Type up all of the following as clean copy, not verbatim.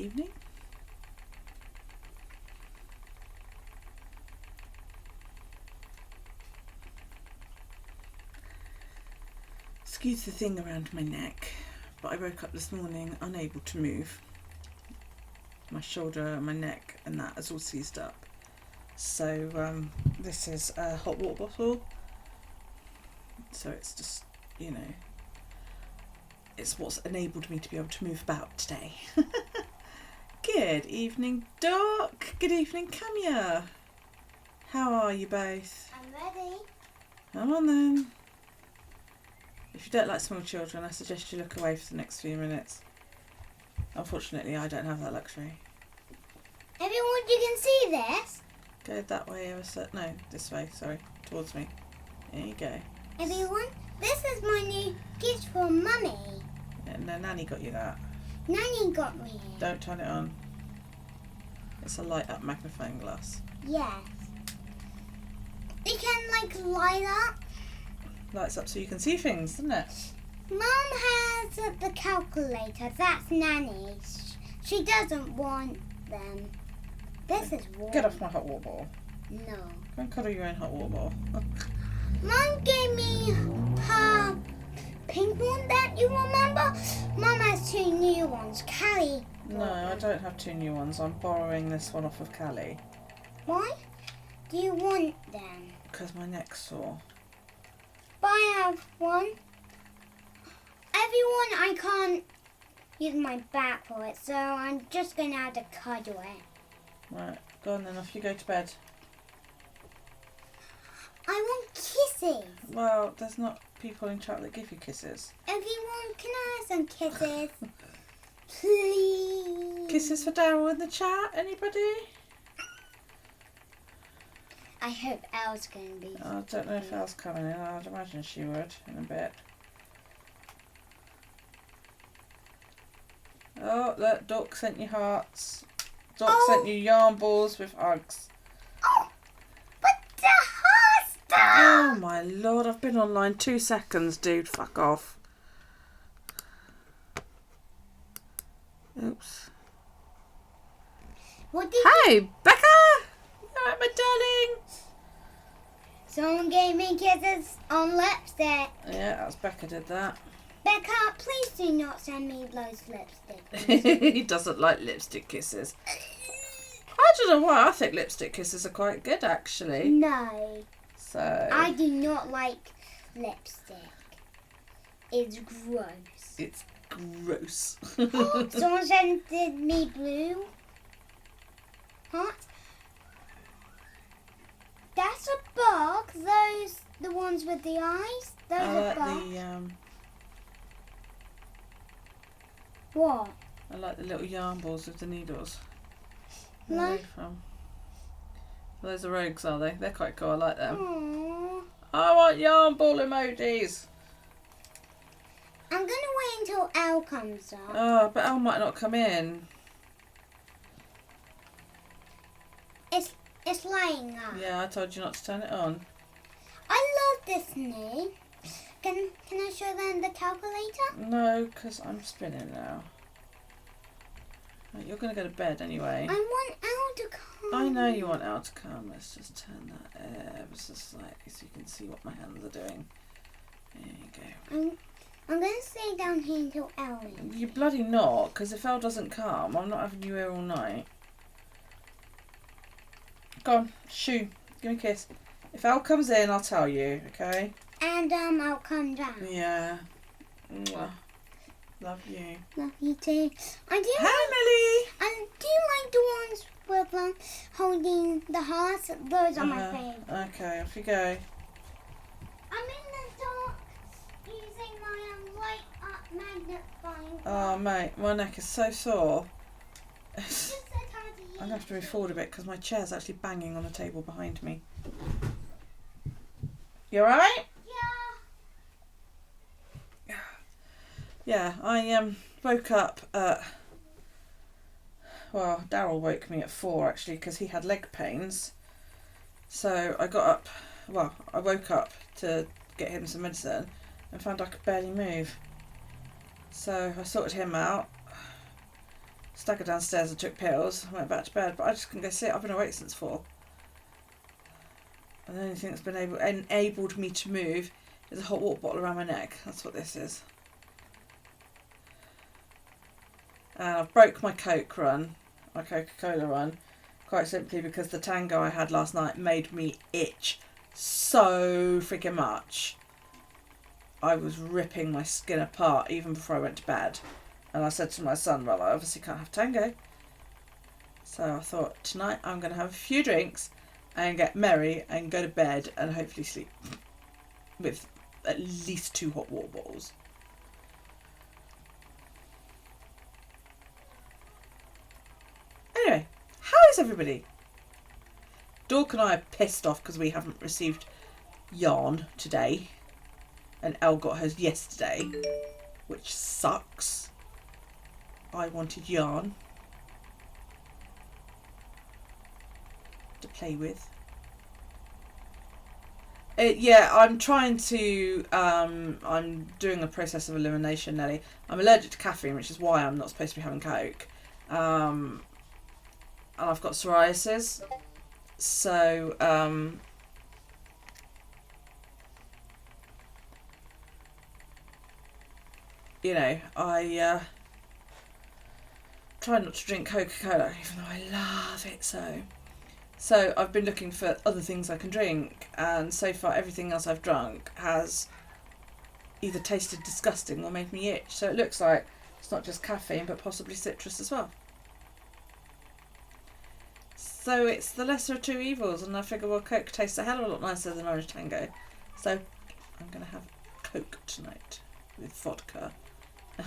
evening. Excuse the thing around my neck, but I woke up this morning unable to move. My shoulder, my neck and that is all seized up. So this is a hot water bottle. So it's just, you know, it's what's enabled me to be able to move about today. Good evening, Doc. Good evening, Camia. How are you both? I'm ready. Come on then. If you don't like small children, I suggest you look away for the next few minutes. Unfortunately, I don't have that luxury. Everyone, you can see this. Go that way ever so... No, this way, sorry. Towards me. There you go. Everyone, this is my new gift from Mummy. No, Nanny got you that. Nanny got me it. Don't turn it on. It's a light up magnifying glass. Yes. It can like light up. Lights up so you can see things, doesn't it? Mum has the calculator. That's Nanny's. She doesn't want them. This is warm. Get off my hot water ball. No. Go and cuddle your own hot water ball. Mum gave me her pink one that you remember. Mum has two new ones. Callie. No, I don't have two new ones. I'm borrowing this one off of Callie. Why do you want them? Because my neck's sore. But I have one. Everyone, I can't use my back for it, so I'm just going to have to cuddle it. Right, go on then, off you go to bed. I want kisses. Well, there's not people in chat that give you kisses. Everyone, can I have some kisses? Please. Kisses for Daryl in the chat, anybody? I hope Elle's going to be. I don't know if Elle's coming in. I'd imagine she would in a bit. Oh, look, Doc sent you hearts. Doc sent you yarn balls with hugs. Oh, but the hearts. Oh my lord, I've been online 2 seconds, dude. Fuck off. Oops. What did Hey, Becca! You alright, my darling? Someone gave me kisses on lipstick. Yeah, that's Becca did that. Becca, please do not send me those lipstick. He doesn't like lipstick kisses. I don't know why. I think lipstick kisses are quite good, actually. No. So I do not like lipstick. It's gross. it's gross. Someone sent me blue hearts. That's a bug. Those, the ones with the eyes. Those I are like bugs. the What? I like the little yarn balls with the needles. No. Where are they from? Those are rogues, are they? They're quite cool. I like them. Aww. I want yarn ball emojis. I'm gonna wait until Elle comes up. Oh, but Elle might not come in. It's lighting up. Yeah, I told you not to turn it on. I love Disney. Can I show them the calculator? No, because I'm spinning now. Right, you're going to go to bed anyway. I want Elle to come. I know you want Elle to come. Let's just turn that ever so slightly so you can see what my hands are doing. There you go. I'm going to stay down here until Elle is. You bloody not, because if Elle doesn't come, I'm not having you here all night. Go on, shoo. Give me a kiss. If Elle comes in, I'll tell you, okay? And I'll come down. Yeah. Mwah. Love you. Love you too. I do. Hi, I do like the ones with holding the hearts. Those are my favourite. Okay, off you go. I'm in the dark using my light up magnifying. Oh, mate, my neck is so sore. Just so tired to I'm going to have to move forward a bit because my chair's actually banging on a table behind me. You alright? Yeah. Yeah, I woke up at... Well, Daryl woke me at 4 actually because he had leg pains. So I got up... Well, I woke up to get him some medicine and found I could barely move. So I sorted him out. staggered downstairs and took pills. I went back to bed, but I just couldn't go sit. I've been awake since 4. And the only thing that's been enabled me to move is a hot water bottle around my neck. That's what this is. And I broke my Coke run, my Coca-Cola run, quite simply because the tango I had last night made me itch so freaking much. I was ripping my skin apart even before I went to bed. And I said to my son, well, I obviously can't have tango. So I thought, tonight I'm going to have a few drinks and get merry and go to bed and hopefully sleep with at least 2 hot water bottles. Anyway, how is everybody? Dork and I are pissed off because we haven't received yarn today. And Elle got hers yesterday, which sucks. I wanted yarn to play with. Yeah, I'm trying to, I'm doing a process of elimination, Nelly. I'm allergic to caffeine, which is why I'm not supposed to be having Coke. And I've got psoriasis. So, you know, I try not to drink Coca-Cola, even though I love it so. So I've been looking for other things I can drink, and so far everything else I've drunk has either tasted disgusting or made me itch. So it looks like it's not just caffeine, but possibly citrus as well. So it's the lesser of 2 evils, and I figure, well, Coke tastes a hell of a lot nicer than Orange Tango. So I'm going to have Coke tonight with vodka.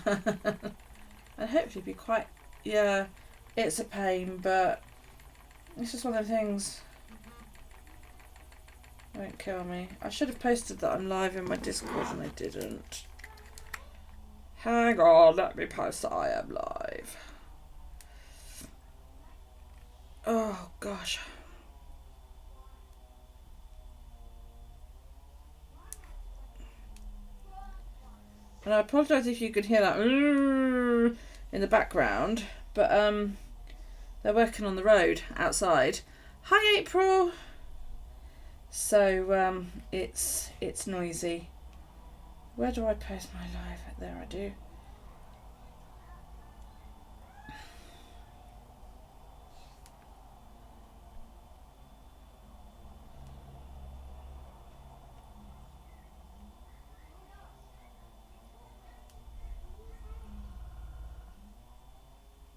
And hopefully be quite, yeah, it's a pain, but it's just one of the things. It won't kill me. I should have posted that I'm live in my Discord and I didn't. Hang on, let me post that I am live. Oh gosh. And I apologise if you could hear that in the background, but they're working on the road outside. Hi April. So it's noisy. Where do I post my live? There I do.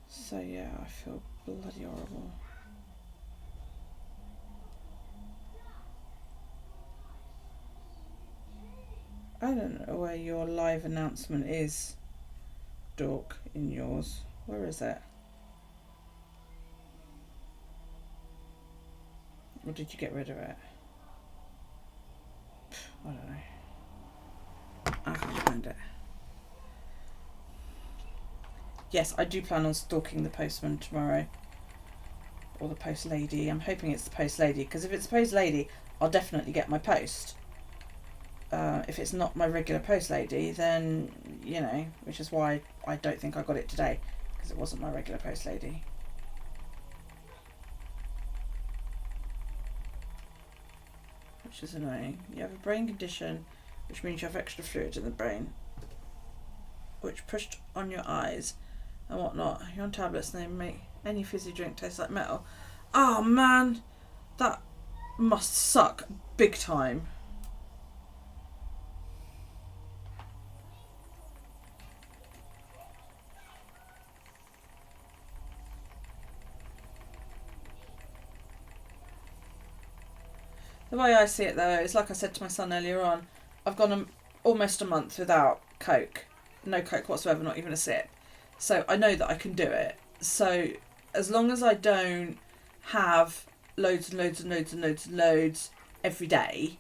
So yeah, I feel bloody horrible. I don't know where your live announcement is, Dork, in yours. Where is it? Or did you get rid of it? I don't know. I can't find it. Yes, I do plan on stalking the postman tomorrow. Or the post lady. I'm hoping it's the post lady, because if it's the post lady, I'll definitely get my post. If it's not my regular post lady, then, you know, which is why I don't think I got it today, because it wasn't my regular post lady. Which is annoying. You have a brain condition, which means you have extra fluid in the brain, which pushed on your eyes and whatnot. You're on tablets and they make any fizzy drink taste like metal. Oh man, that must suck big time. The way I see it though is, like I said to my son earlier on, I've gone almost a month without Coke. No Coke whatsoever, not even a sip. So I know that I can do it. So as long as I don't have loads and loads and loads and loads and loads every day,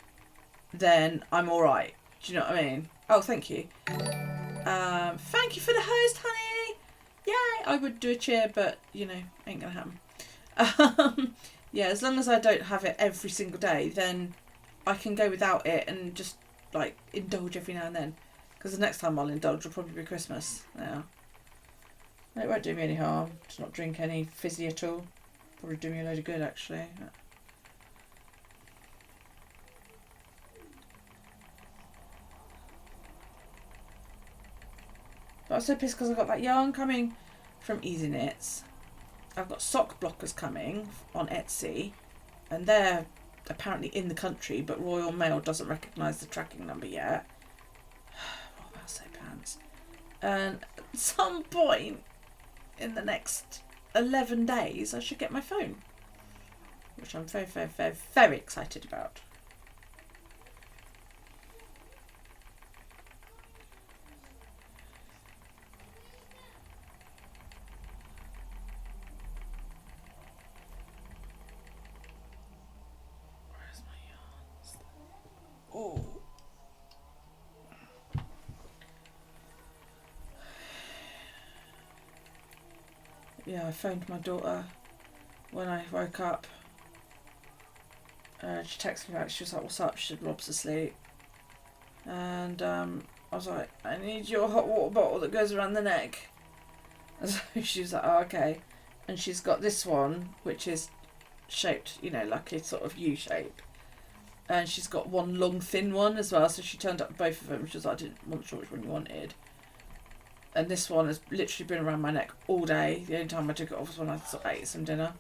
then I'm alright. Do you know what I mean? Oh, thank you. Thank you for the host, honey. Yay! I would do a cheer, but, you know, ain't gonna happen. Yeah, as long as I don't have it every single day, then I can go without it and just, like, indulge every now and then. Because the next time I'll indulge will probably be Christmas now. And it won't do me any harm to not drink any fizzy at all. Probably do me a load of good actually. But I was so pissed because I got that yarn coming from Easy Knits. I've got sock blockers coming on Etsy, and they're apparently in the country, but Royal Mail doesn't recognise the tracking number yet. What about say pants? And at some point in the next 11 days, I should get my phone, which I'm very, very, very, very excited about. Where's my yarns? Oh. Yeah, I phoned my daughter when I woke up. She texted me back. She was like, "What's up?" She said, "Rob's asleep." And I was like, "I need your hot water bottle that goes around the neck." And so she was like, "Oh, okay." And she's got this one, which is shaped, you know, like a sort of U shape. And she's got one long, thin one as well. So she turned up both of them. She was like, "I wasn't sure which one you wanted." And this one has literally been around my neck all day. The only time I took it off was when I sort of ate some dinner.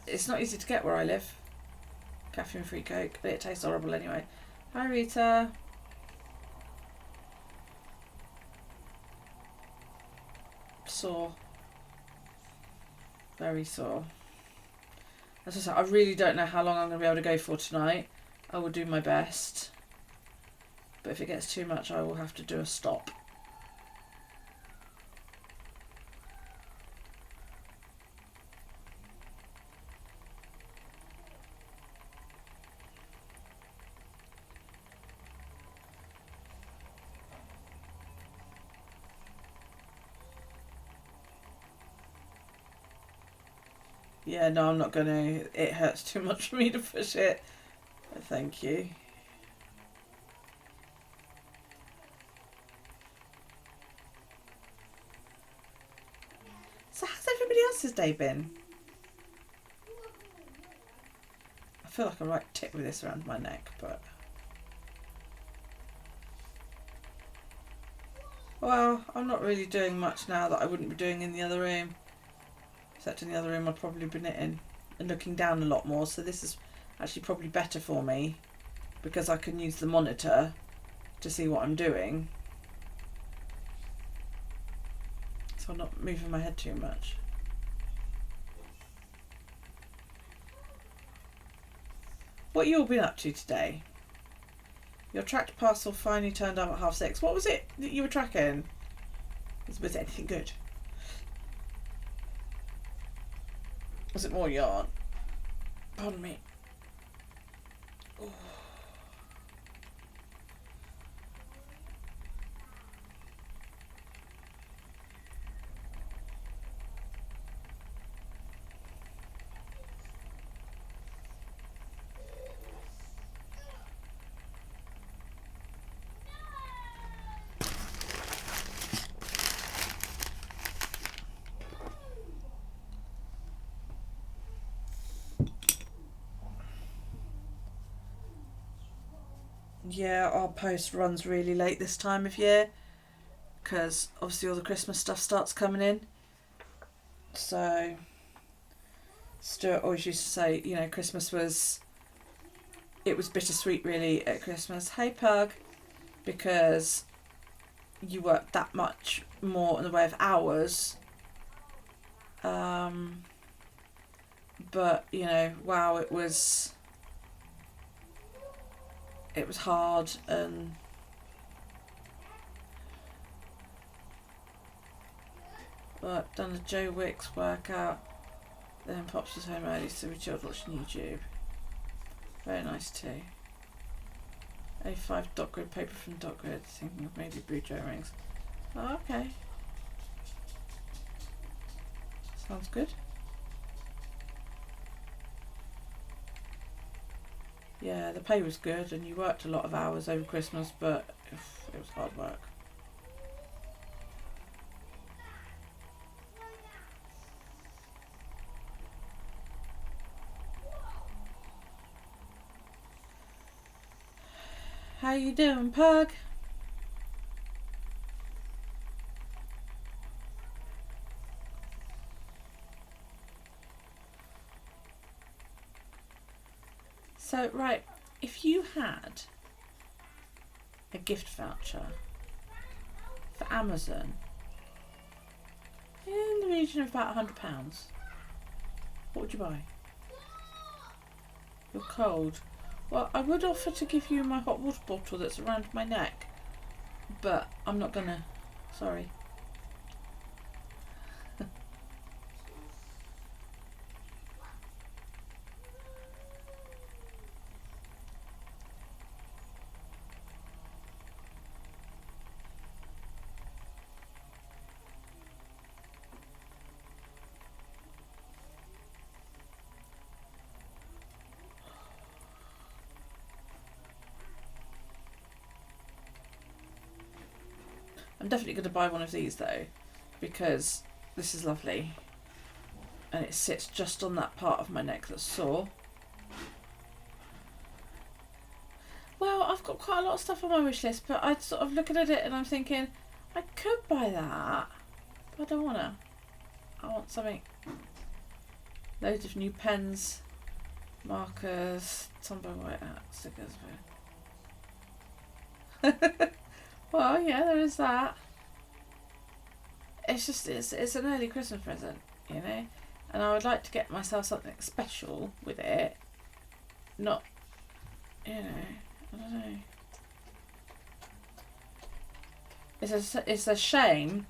It's not easy to get where I live. Caffeine-free Coke, but it tastes horrible anyway. Hi, Rita. Sore. Very sore. As I said, I really don't know how long I'm going to be able to go for tonight. I will do my best. But if it gets too much, I will have to do a stop. Yeah, no, I'm not going to. It hurts too much for me to push it. But thank you. So how's everybody else's day been? I feel like a right tit with this around my neck, but... Well, I'm not really doing much now that I wouldn't be doing in the other room. Except in the other room I'd probably be knitting and looking down a lot more, so this is actually probably better for me because I can use the monitor to see what I'm doing, so I'm not moving my head too much. What you all been up to today? Your tracked parcel finally turned up at 6:30. What was it that you were tracking? Was it anything good? Was it more yarn? Pardon me. Ooh. Yeah, our post runs really late this time of year because obviously all the Christmas stuff starts coming in. So Stuart always used to say, you know, it was bittersweet really at Christmas. Hey Pug, because you work that much more in the way of hours. But you know, wow, it was hard, and but done a Joe Wicks workout, then Pops was home early, so we chilled watching YouTube. Very nice too. A5 dot grid paper from dot grid, thinking of maybe blue Joe rings. Oh, okay. Sounds good. Yeah, the pay was good and you worked a lot of hours over Christmas, but it was hard work. How you doing, Pug? So, right, if you had a gift voucher for Amazon in the region of about £100, what would you buy? You're cold. Well, I would offer to give you my hot water bottle that's around my neck, but I'm not gonna. Sorry. I'm definitely going to buy one of these though, because this is lovely and it sits just on that part of my neck that's sore. Well, I've got quite a lot of stuff on my wish list, but I'm sort of looking at it and I'm thinking I could buy that, but I don't want to. I want something. Loads of new pens, markers, Tombow white hat, stickers. Well, yeah, there is that. It's just, it's an early Christmas present, you know? And I would like to get myself something special with it. Not, you know, I don't know. It's a shame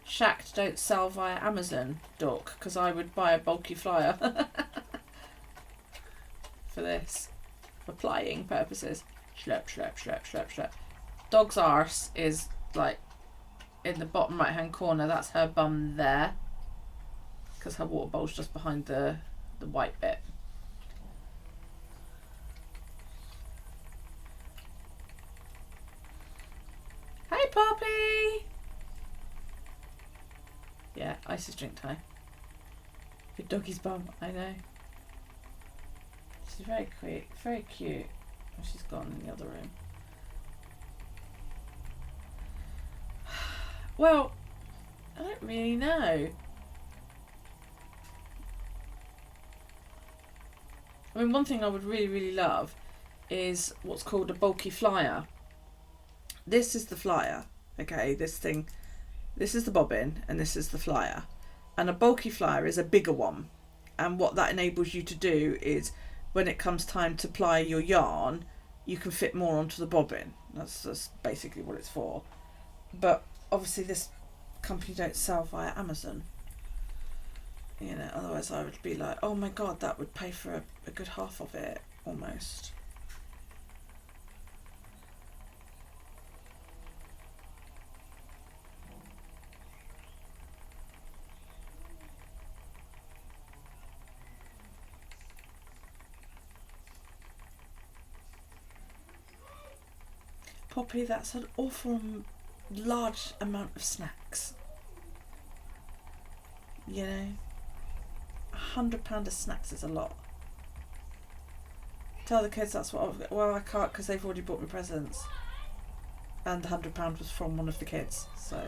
Schacht don't sell via Amazon, Doc, because I would buy a bulky flyer for this, for plying purposes. Schlep, schlep, schlep, schlep, schlep. Dog's arse is like in the bottom right hand corner. That's her bum there, because her water bowl's just behind the white bit. Hey Poppy! Yeah, ice is drink time. Good doggy's bum, I know. She's very cute, very cute. Oh, she's gone in the other room. Well, I don't really know. I mean, one thing I would really, really love is what's called a bulky flyer. This is the flyer, okay? This thing, this is the bobbin and this is the flyer. And a bulky flyer is a bigger one. And what that enables you to do is when it comes time to ply your yarn, you can fit more onto the bobbin. That's basically what it's for. But obviously this company don't sell via Amazon. You know, otherwise I would be like, oh my god, that would pay for a good half of it, almost. Poppy, that's an awful large amount of snacks. You know, £100 of snacks is a lot. Tell the kids that's what I've got. Well, I can't because they've already bought me presents. And the £100 was from one of the kids, so.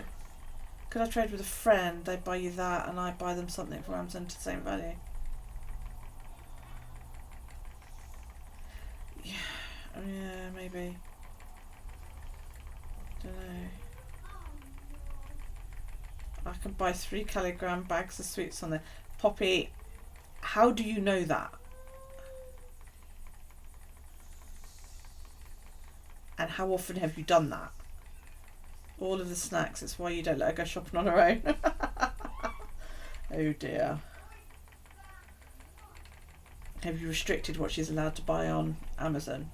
Could I trade with a friend? They buy you that and I buy them something from Amazon to the same value. Yeah, maybe. Don't know. I can buy 3 kilogram bags of sweets on there. Poppy, how do you know that? And how often have you done that? All of the snacks, it's why you don't let her go shopping on her own. Oh dear. Have you restricted what she's allowed to buy on Amazon?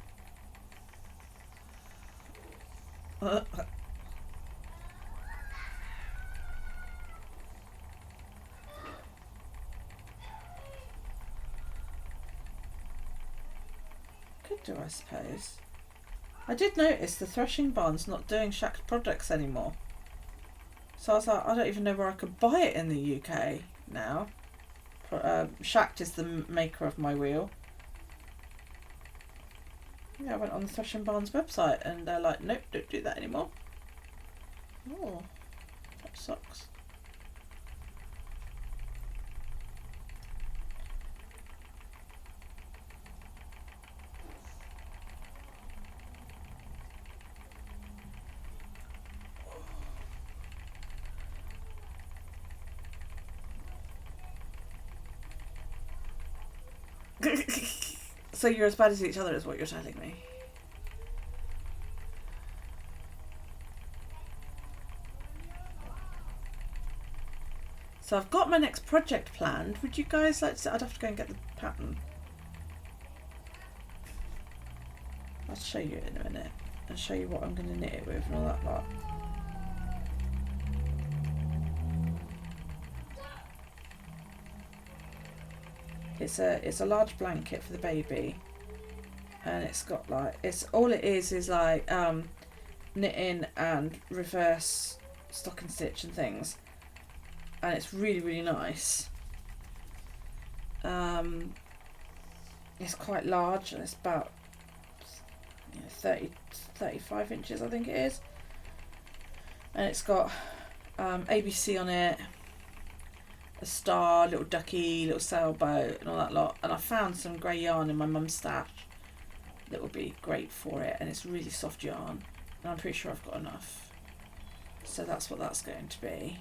Could do, I suppose. I did notice the threshing barn's not doing Schacht products anymore. So I was like, I don't even know where I could buy it in the UK now. Schacht is the maker of my wheel. Yeah, I went on the Threshing Barn's website and they're like, nope, don't do that anymore. Oh, that sucks. So you're as bad as each other is what you're telling me. So I've got my next project planned. Would you guys like to... I'd have to go and get the pattern. I'll show you in a minute and show you what I'm going to knit it with and all that lot. It's a large blanket for the baby, and it's got like, it's all it is like knitting and reverse stocking stitch and things, and it's really, really nice. It's quite large, and it's about 35 inches I think it is, and it's got ABC on it, a star, little ducky, little sailboat and all that lot, and I found some grey yarn in my mum's stash that would be great for it, and it's really soft yarn, and I'm pretty sure I've got enough, so that's what that's going to be.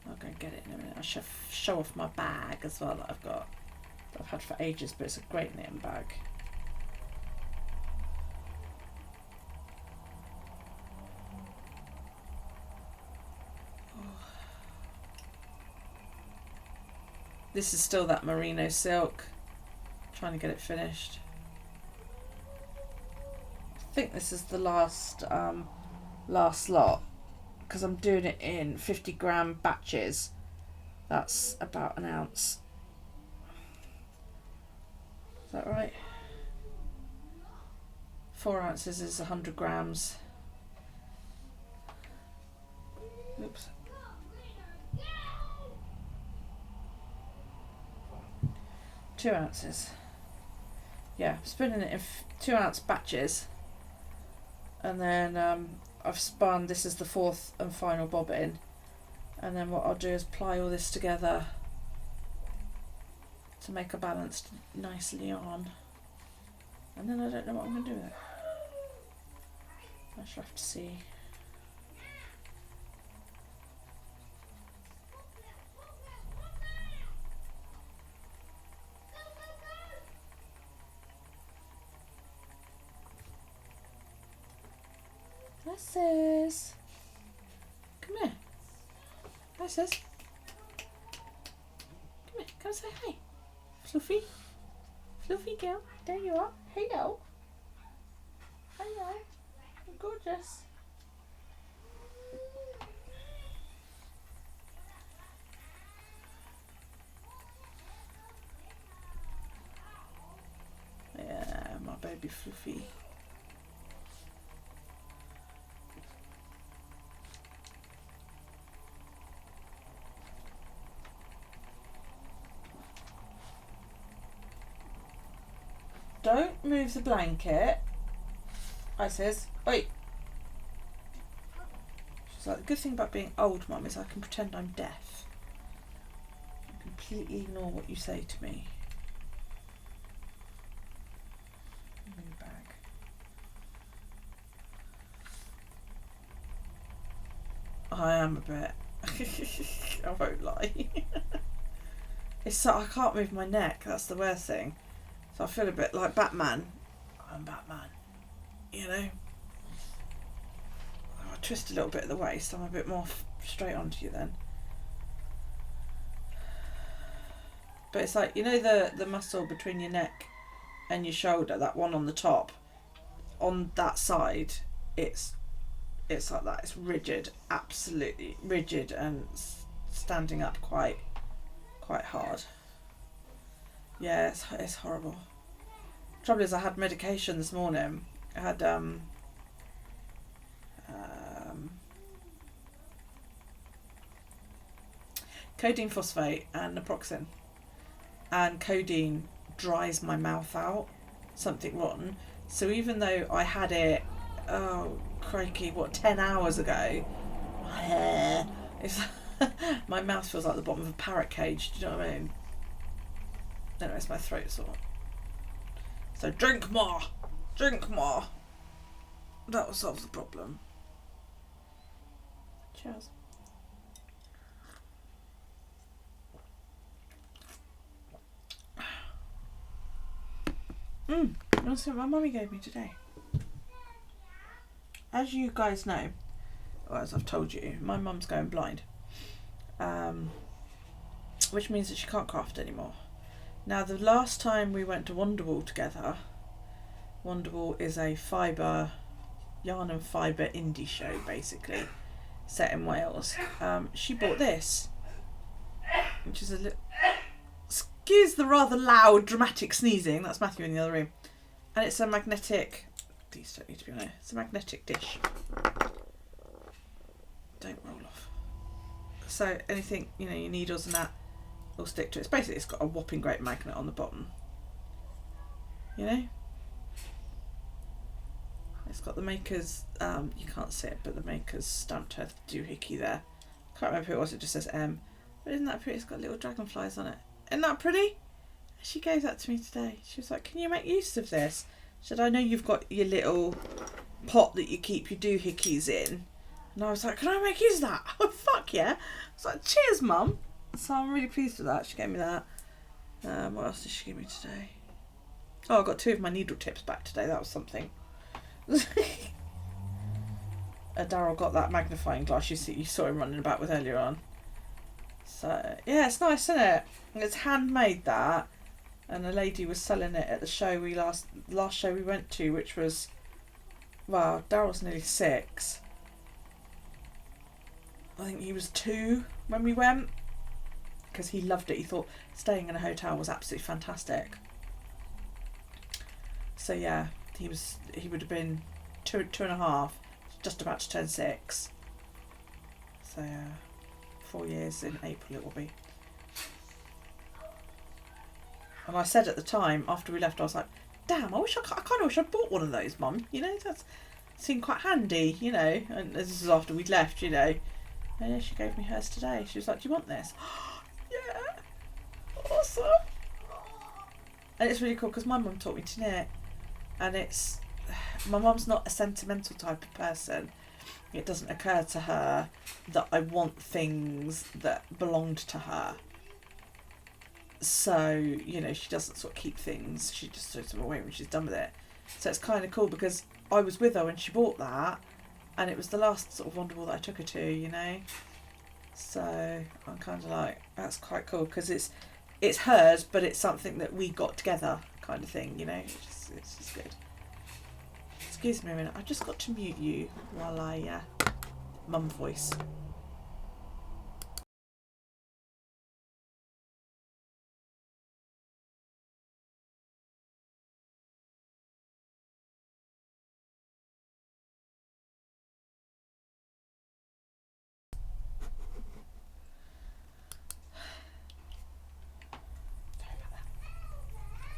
I'll go and get it in a minute. I should show off my bag as well that I've got, that I've had for ages, but it's a great knitting bag. This is still that Merino silk. I'm trying to get it finished. I think this is the last lot, because I'm doing it in 50-gram batches. That's about an ounce. Is that right? 4 ounces is 100 grams. Oops. 2 ounces. Yeah, spinning it in 2 ounce batches, and then I've spun, this is the 4th and final bobbin, and then what I'll do is ply all this together to make a balanced nice yarn, and then I don't know what I'm going to do with it. I shall have to see. Sis, come here. Hi, sis. Come here. Come say hi. Fluffy. Fluffy girl. There you are. Hello. Hello. You're gorgeous. Yeah, my baby Fluffy. Don't move the blanket. I says, oi. She's like, the good thing about being old, Mum, is I can pretend I'm deaf. I completely ignore what you say to me. Move back. I am a bit. I won't lie. It's so, I can't move my neck. That's the worst thing. So I feel a bit like Batman. I'm Batman, you know. I twist a little bit at the waist. I'm a bit more straight onto you then. But it's like, you know, the muscle between your neck and your shoulder, that one on the top, on that side, it's like that. It's rigid, absolutely rigid, and standing up quite hard. Yeah, it's horrible. Trouble is, I had medication this morning. I had codeine phosphate and naproxen, and codeine dries my mouth out, something rotten. So even though I had it, oh crikey, what, 10 hours ago, it's my mouth feels like the bottom of a parrot cage. Do you know what I mean? Anyways, my throat's sore. So drink more, drink more. That will solve the problem. Cheers. That's what my mummy gave me today. As you guys know, or as I've told you, my mum's going blind, which means that she can't craft anymore. Now, the last time we went to Wonderwall together, Wonderwall is a fibre, yarn and fibre indie show, basically, set in Wales. She bought this, which is a little... Excuse the rather loud, dramatic sneezing. That's Matthew in the other room. And it's a magnetic... These don't need to be on there. It's a magnetic dish. Don't roll off. So anything, you know, your needles and that will stick to it. It's basically, it's got a whopping great magnet on the bottom. You know? It's got the maker's, you can't see it, but the maker's stamped her doohickey there. Can't remember who it was, it just says M. But isn't that pretty? It's got little dragonflies on it. Isn't that pretty? She gave that to me today. She was like, can you make use of this? She said, I know you've got your little pot that you keep your doohickeys in. And I was like, can I make use of that? Oh, fuck yeah. I was like, cheers, Mum. So I'm really pleased with that. She gave me that. What else did she give me today? Oh, I got 2 of my needle tips back today. That was something. Daryl got that magnifying glass you saw him running about with earlier on. So, yeah, it's nice, isn't it? It's handmade, that. And a lady was selling it at the show last show we went to, which was, wow, Daryl's nearly 6. I think he was 2 when we went, because he loved it. He thought staying in a hotel was absolutely fantastic. So yeah, he would have been 2.5, just about to turn 6. So yeah, 4 years in April it will be. And I said at the time, after we left, I was like, damn, I kind of wish I'd bought one of those, Mum. You know, that seemed quite handy, you know. And this is after we'd left, you know. And yeah, she gave me hers today. She was like, do you want this? Yeah. Awesome. And it's really cool because my mum taught me to knit. And my mum's not a sentimental type of person. It doesn't occur to her that I want things that belonged to her. So, you know, she doesn't sort of keep things. She just throws them away when she's done with it. So it's kind of cool because I was with her when she bought that, and it was the last sort of Wonderwall that I took her to, you know. So I'm kind of like, that's quite cool because it's hers, but it's something that we got together, kind of thing, you know. It's just good. Excuse me a minute. I just got to mute you while I mum voice.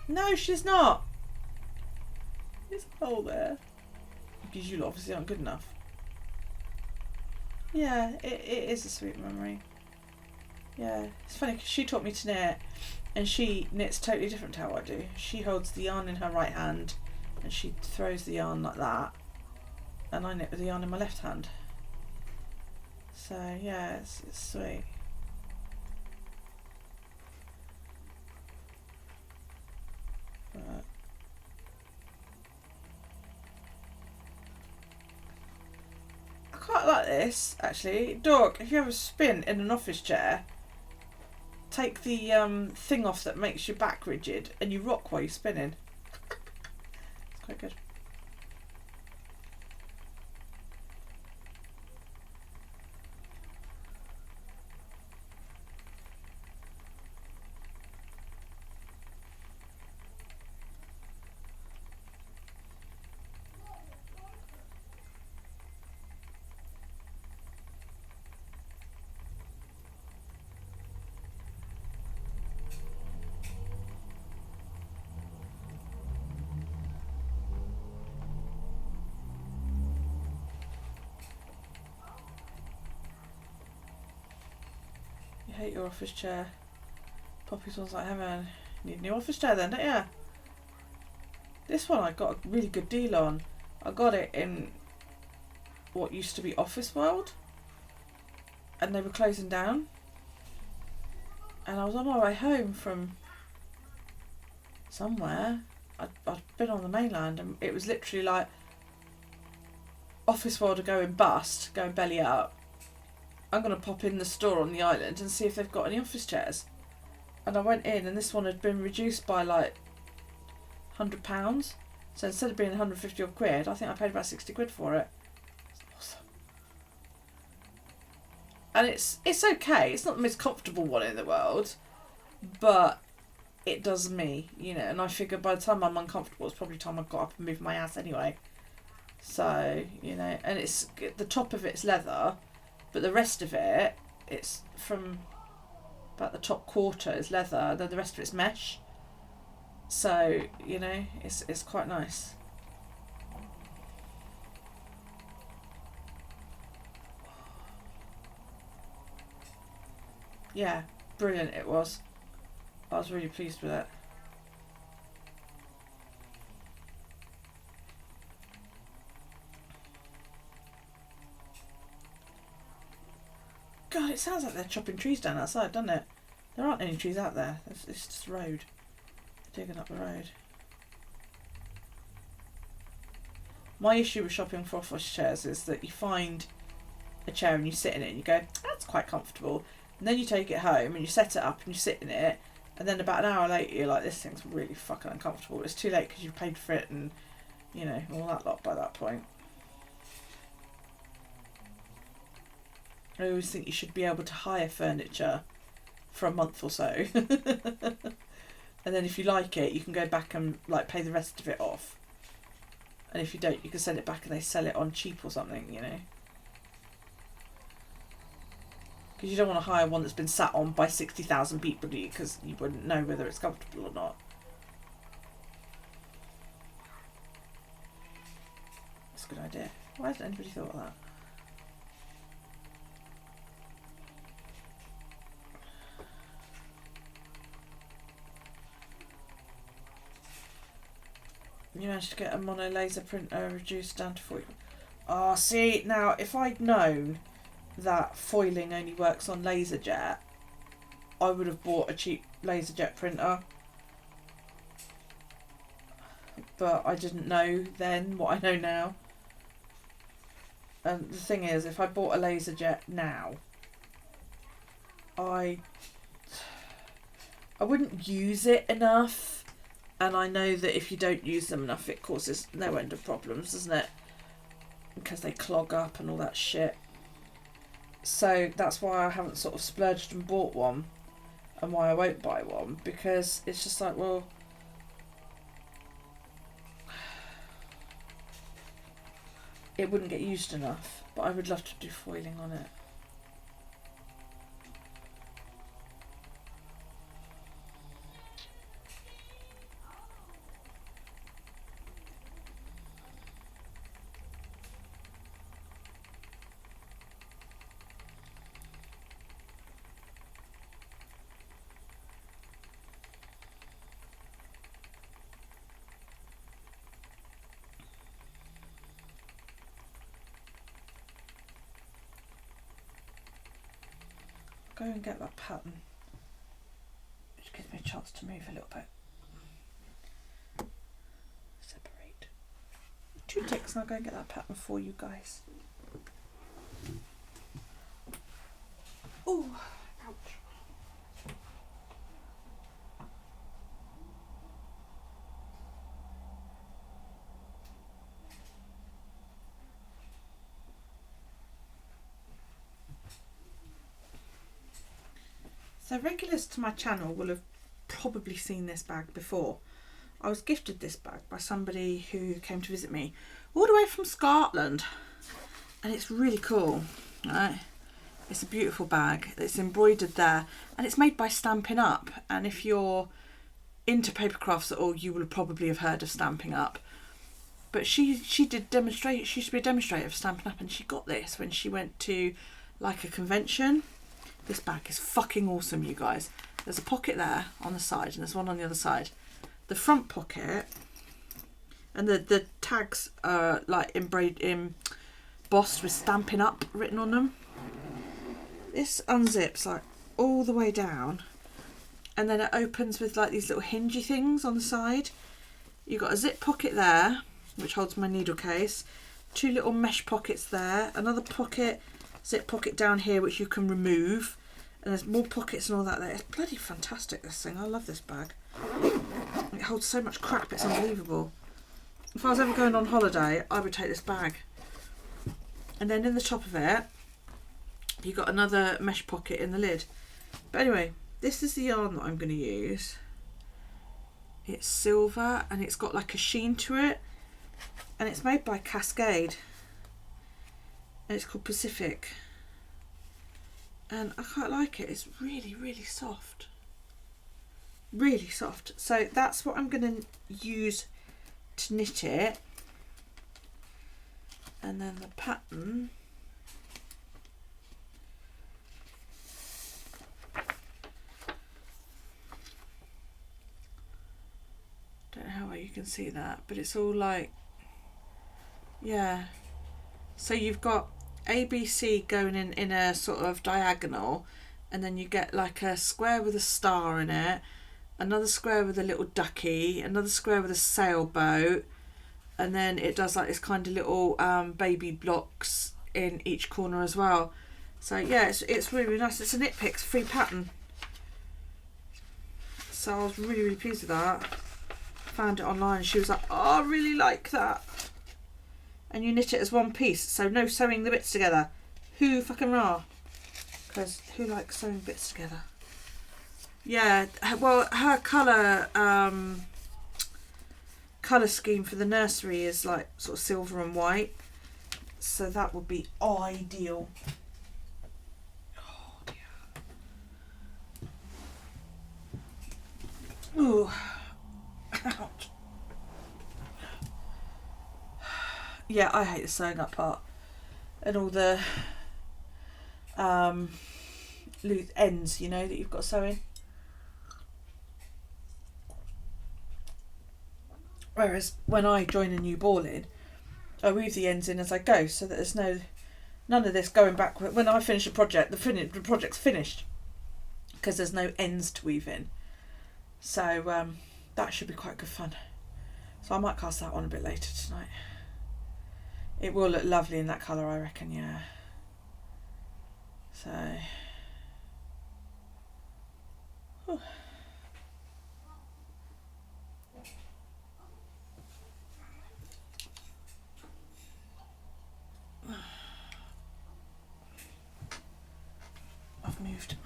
No, she's not. There's a hole there. Because you obviously aren't good enough. Yeah, it is a sweet memory. Yeah, it's funny because she taught me to knit, and she knits totally different to how I do. She holds the yarn in her right hand, and she throws the yarn like that, and I knit with the yarn in my left hand. So yeah, it's sweet. But I quite like this actually. Dog, if you have a spin in an office chair, take the thing off that makes your back rigid and you rock while you're spinning. It's quite good. hate your office chair. Poppy's one's like heaven. Need a new office chair then, don't you? This one I got a really good deal on. I got it in what used to be Office World, and they were closing down. And I was on my way home from somewhere. I'd been on the mainland, and it was literally like Office World are going bust, going belly up. I'm going to pop in the store on the island and see if they've got any office chairs. And I went in, and this one had been reduced by like £100. So instead of being 150 odd quid, I think I paid about 60 quid for it. It's awesome. And it's okay. It's not the most comfortable one in the world, but it does me, you know. And I figure by the time I'm uncomfortable, it's probably time I got up and moved my ass anyway. So, you know, and it's the top of it's leather, but the rest of it, it's from about the top quarter is leather, then the rest of it's mesh. So, you know, it's quite nice. Yeah, brilliant it was. I was really pleased with it. God, it sounds like they're chopping trees down outside, doesn't it? There aren't any trees out there. It's just road. Digging up the road. My issue with shopping for office chairs is that you find a chair and you sit in it and you go, that's quite comfortable. And then you take it home and you set it up and you sit in it, and then about an hour later you're like, this thing's really fucking uncomfortable. It's too late because you've paid for it and, you know, all that lot by that point. I always think you should be able to hire furniture for a month or so. And then if you like it, you can go back and like pay the rest of it off. And if you don't, you can send it back and they sell it on cheap or something, you know. Because you don't want to hire one that's been sat on by 60,000 people, do you? Because you wouldn't know whether it's comfortable or not. That's a good idea. Why hasn't anybody thought of that? You managed to get a mono laser printer reduced down to 40. Oh, see, now if I'd known that foiling only works on LaserJet, I would have bought a cheap LaserJet printer. But I didn't know then what I know now. And the thing is, if I bought a LaserJet now, I wouldn't use it enough. And I know that if you don't use them enough, it causes no end of problems, doesn't it? Because they clog up and all that shit. So that's why I haven't sort of splurged and bought one, and why I won't buy one, because it's just like, well, it wouldn't get used enough. But I would love to do foiling on it. Go and get that pattern, which gives me a chance to move a little bit. Separate. 2 ticks and I'll go and get that pattern for you guys. Oh, ouch. So regulars to my channel will have probably seen this bag before. I was gifted this bag by somebody who came to visit me all the way from Scotland, and it's really cool, right? It's a beautiful bag. It's embroidered there, and it's made by Stampin' Up. And if you're into paper crafts at all, you will probably have heard of Stampin' Up. But she did demonstrate. She used to be a demonstrator of Stampin' Up, and she got this when she went to like a convention. This bag is fucking awesome, you guys. There's a pocket there on the side and there's one on the other side. The front pocket, and the tags are like embossed with Stampin' Up written on them. This unzips like all the way down, and then it opens with like these little hingey things on the side. You've got a zip pocket there, which holds my needle case. 2 little mesh pockets there. Another pocket, zip pocket down here, which you can remove. And there's more pockets and all that there. It's bloody fantastic, this thing. I love this bag. It holds so much crap, it's unbelievable. If I was ever going on holiday, I would take this bag. And then in the top of it, you've got another mesh pocket in the lid. But anyway, this is the yarn that I'm going to use. It's silver and it's got like a sheen to it. And it's made by Cascade. And it's called Pacific. And I quite like it. It's really, really soft. Really soft. So that's what I'm going to use to knit it. And then the pattern. Don't know how well you can see that, but it's all like, yeah. So you've got ABC going in a sort of diagonal, and then you get like a square with a star in it, another square with a little ducky, another square with a sailboat, and then it does like this kind of little baby blocks in each corner as well. So yeah, it's really, really nice. It's a Knit Picks free pattern, so I was really, really pleased with that. Found it online and she was like, oh, I really like that. And you knit it as one piece, so no sewing the bits together. Who fucking rah? Because who likes sewing bits together? Yeah, well, her colour scheme for the nursery is like sort of silver and white, so that would be ideal. Oh dear. Ooh. Ouch. Yeah, I hate the sewing up part and all the loose ends, you know, that you've got to sew in. Whereas when I join a new ball in, I weave the ends in as I go, so that there's none of this going backward. When I finish a project, the project's finished because there's no ends to weave in. So that should be quite good fun. So I might cast that on a bit later tonight. It will look lovely in that colour, I reckon, yeah. So, whew. I've moved.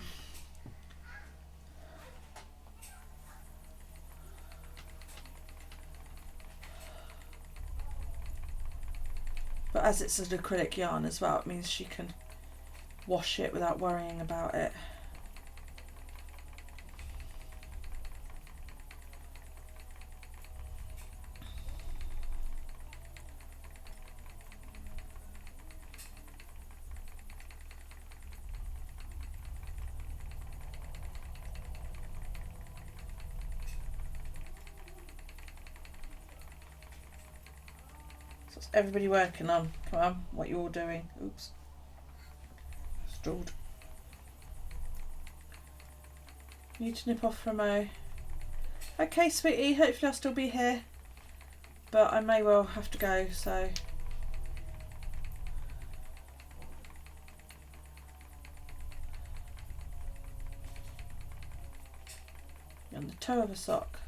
But as it's an acrylic yarn as well, it means she can wash it without worrying about it. Everybody working on, come on, what you all doing? Oops, stalled. Need to nip off for a mo. Okay, sweetie, hopefully I'll still be here, but I may well have to go, so you're on the toe of a sock.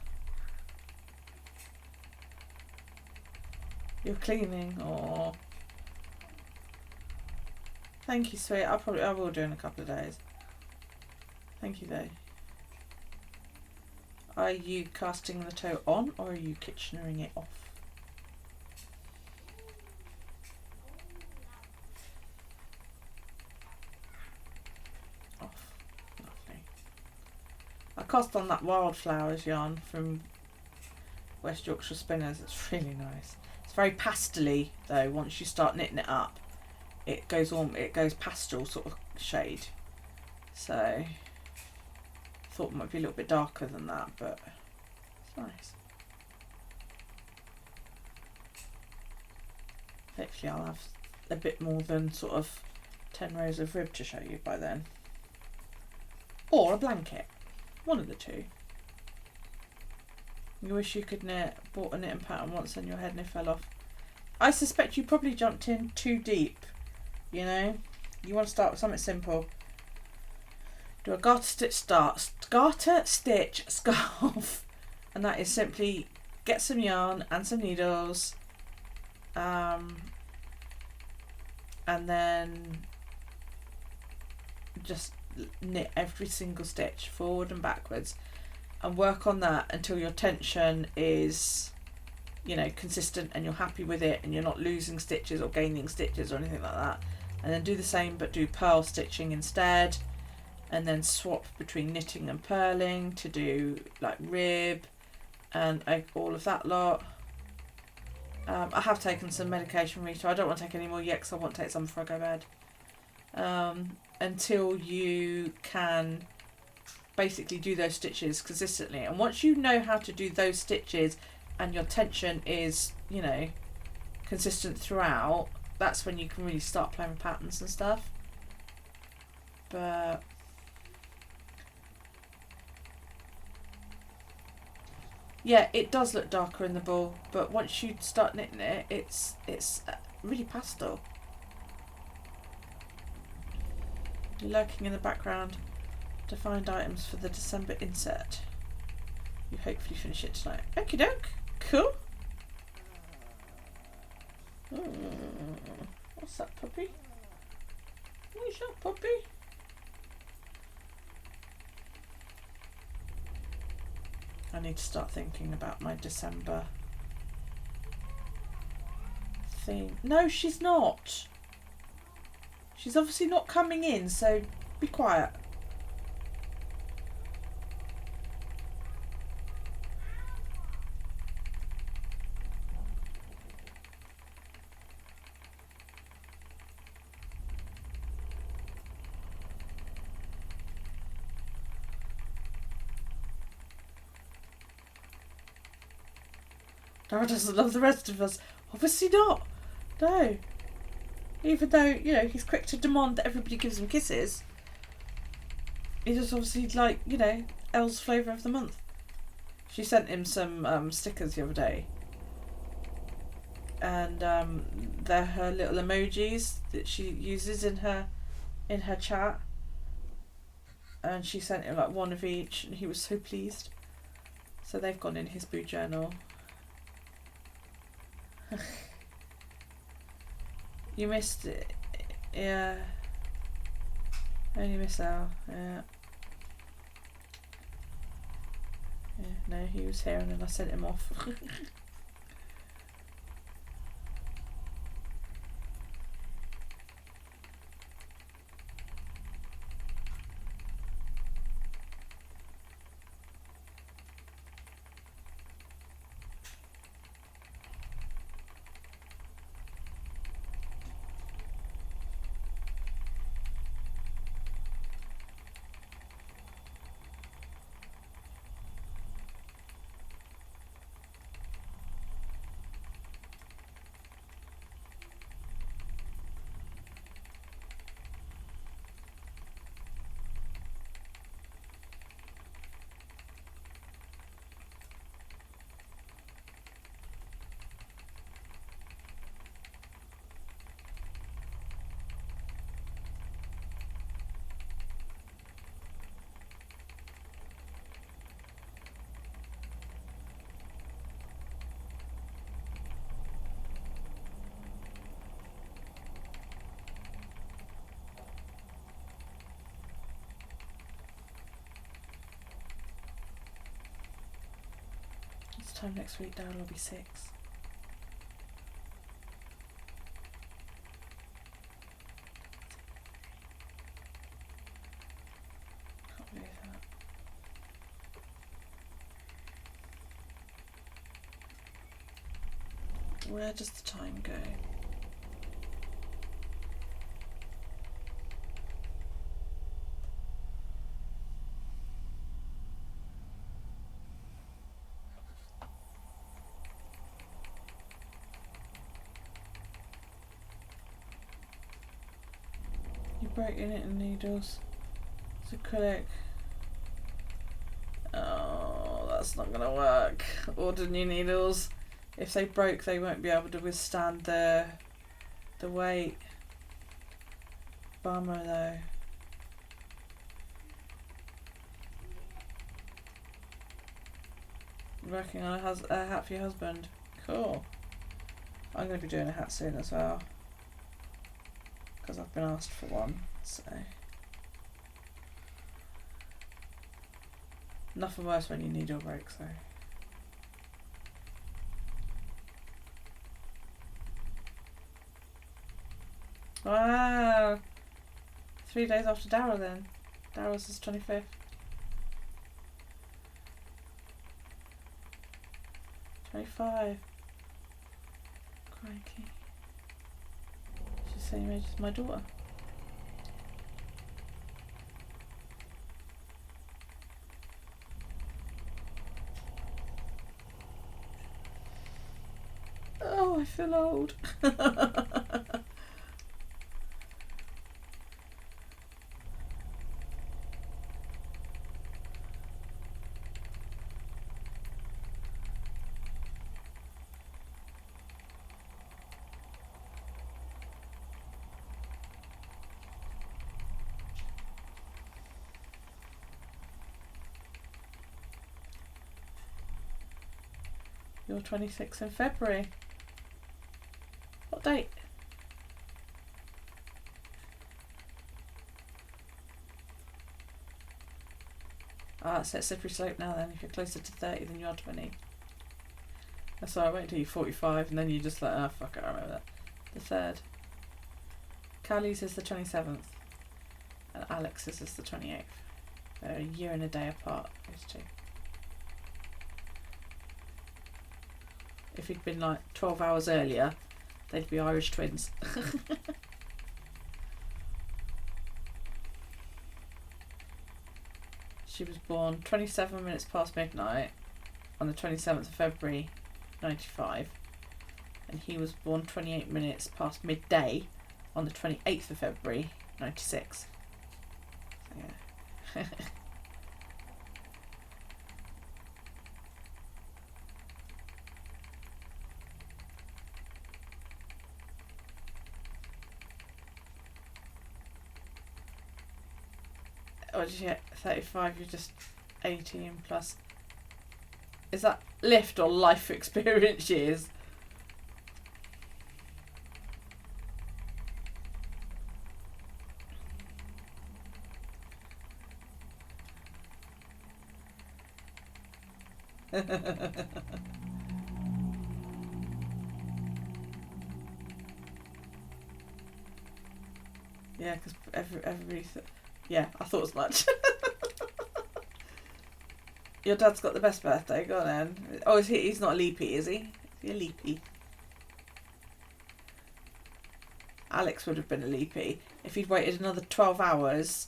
You're cleaning, or thank you, sweet. I will do in a couple of days. Thank you, though. Are you casting the toe on, or are you Kitchenering it off? Off. Lovely. I cast on that Wildflowers yarn from West Yorkshire Spinners. It's really nice. It's very pastel-y though. Once you start knitting it up, it goes pastel sort of shade. So thought it might be a little bit darker than that, but it's nice. Hopefully I'll have a bit more than sort of 10 rows of rib to show you by then. Or a blanket. One of the two. You wish you could knit, bought a knitting pattern once on your head and it fell off. I suspect you probably jumped in too deep, you know? You want to start with something simple. Do a garter stitch scarf, and that is simply get some yarn and some needles, and then just knit every single stitch forward and backwards and work on that until your tension is, you know, consistent and you're happy with it and you're not losing stitches or gaining stitches or anything like that. And then do the same but do purl stitching instead, and then swap between knitting and purling to do like rib and all of that lot. I have taken some medication, Rita. I don't want to take any more yet because I want to take some before I go to bed. Until you can basically do those stitches consistently. And once you know how to do those stitches and your tension is, you know, consistent throughout, that's when you can really start playing with patterns and stuff. But yeah, it does look darker in the ball, but once you start knitting it, it's really pastel. Lurking in the background to find items for the December insert. You hopefully finish it tonight. Okie doke. Cool. What's that, puppy? What's that, puppy? I need to start thinking about my December thing. No, she's not. She's obviously not coming in, so be quiet. Dara doesn't love the rest of us. Obviously not. No. Even though, you know, he's quick to demand that everybody gives him kisses. He just obviously like, you know, Elle's flavour of the month. She sent him some stickers the other day. And they're her little emojis that she uses in her chat. And she sent him like one of each and he was so pleased. So they've gone in his boo journal. You missed it. Yeah. Only miss Al. Yeah. Yeah, no, he was here and then I sent him off. Time next week, Darren will be 6. Can't believe that. Where does the time go? break your knitting needles. It's acrylic. Oh, that's not gonna work. Order new needles. If they broke, they won't be able to withstand the weight. Bummer though. Working on a hat for your husband. Cool. I'm going to be doing a hat soon as well, because I've been asked for one, so. Nothing worse when your needle breaks though. Wow! 3 days after Darryl then. Darryl's is 25th. 25. Crikey. She's the same age as my daughter. Oh, I feel old. You're 26 in February. What date? Ah, it's at slippery slope now then. If you're closer to 30 than you are 20. That's why I wait until you're 45 and then you just like, oh fuck it, I remember that. The 3rd. Callie's is the 27th. And Alex's is the 28th. They're a year and a day apart, those two. If he'd been like 12 hours earlier, they'd be Irish twins. She was born 27 minutes past midnight on the 27th of February 95, and he was born 28 minutes past midday on the 28th of February 96. So, yeah. Or did you get 35? You're just 18 plus. Is that lift or life experience years? Yeah, because everybody. Yeah, I thought as much. Your dad's got the best birthday. Go on then. Oh, he's not a leapy, is he? Is he a leapy? Alex would have been a leapy. If he'd waited another 12 hours,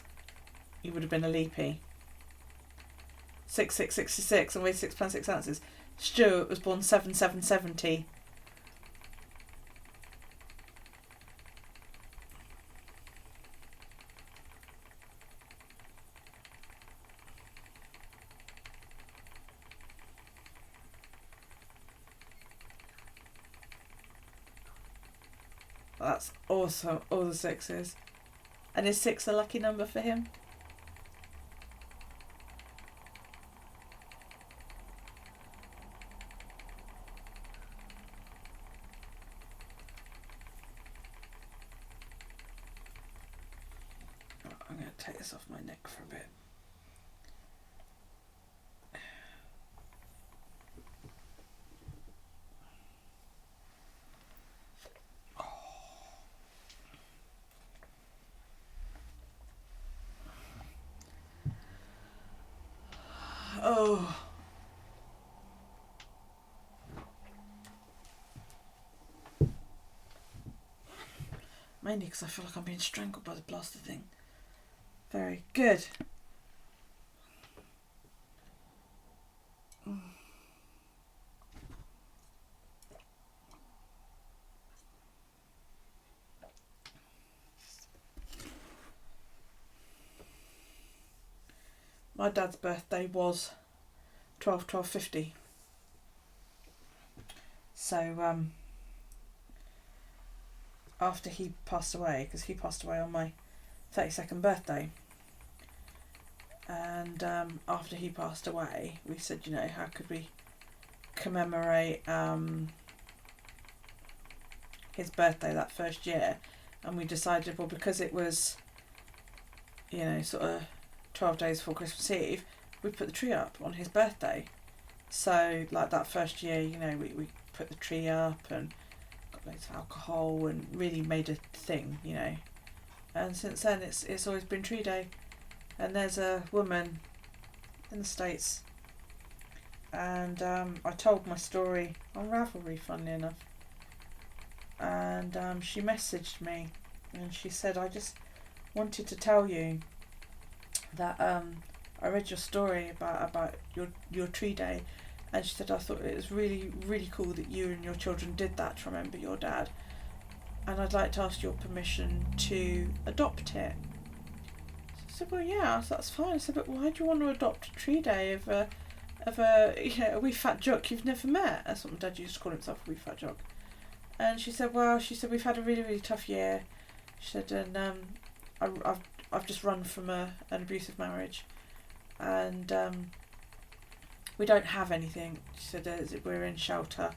he would have been a leapy. 6'6", and weighed 6 pounds 6 ounces. Stuart was born 7'7", 70. That's awesome. All the 6s. And is 6 a lucky number for him? I'm going to take this off my neck for a bit. Oh. Mainly because I feel like I'm being strangled by the plaster thing. Very good. my dad's birthday was 12/12/50. So after he passed away, because he passed away on my 32nd birthday, and after he passed away, we said, you know, how could we commemorate his birthday that first year? And we decided, well, because it was, you know, sort of 12 days before Christmas Eve, we put the tree up on his birthday. So like that first year, you know, we put the tree up and got loads of alcohol and really made a thing, you know. And since then it's always been tree day. And there's a woman in the States, and I told my story on Ravelry, funnily enough, and she messaged me and she said, I just wanted to tell you that I read your story about your tree day, and she said, I thought it was really, really cool that you and your children did that to remember your dad, and I'd like to ask your permission to adopt it. So I said, well, yeah, that's fine. I said, but why do you want to adopt a tree day of a you know, a wee fat jock you've never met? That's what my dad used to call himself, a wee fat jock. And she said, well, we've had a really, really tough year. She said, and I've just run from an abusive marriage, and we don't have anything. She said, we're in shelter,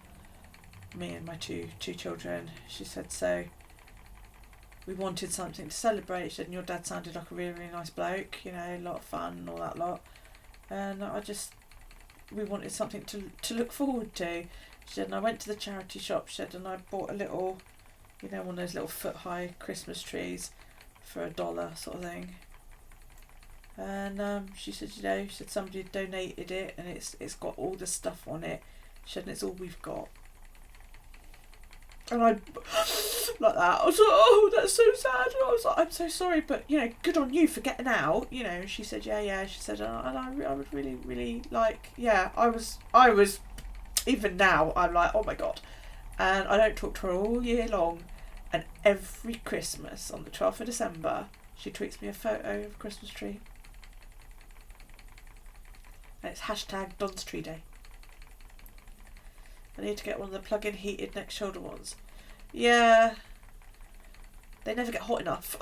me and my two children. She said, so we wanted something to celebrate. She said, and your dad sounded like a really, really nice bloke, you know, a lot of fun and all that lot. And we wanted something to look forward to. She said, and I went to the charity shop, she said, and I bought a little, you know, one of those little foot-high Christmas trees for $1 sort of thing. And she said, you know, she said somebody had donated it, and it's got all the stuff on it. She said, and it's all we've got. And I, like that, I was like, oh, that's so sad. And I was like, I'm so sorry, but, you know, good on you for getting out. You know, she said, yeah. She said, and I would really, really like, yeah, I was, even now, I'm like, oh my God. And I don't talk to her all year long. And every Christmas on the 12th of December, she tweets me a photo of a Christmas tree. And it's hashtag Don's Tree Day. I need to get one of the plug-in heated neck shoulder ones. Yeah. They never get hot enough.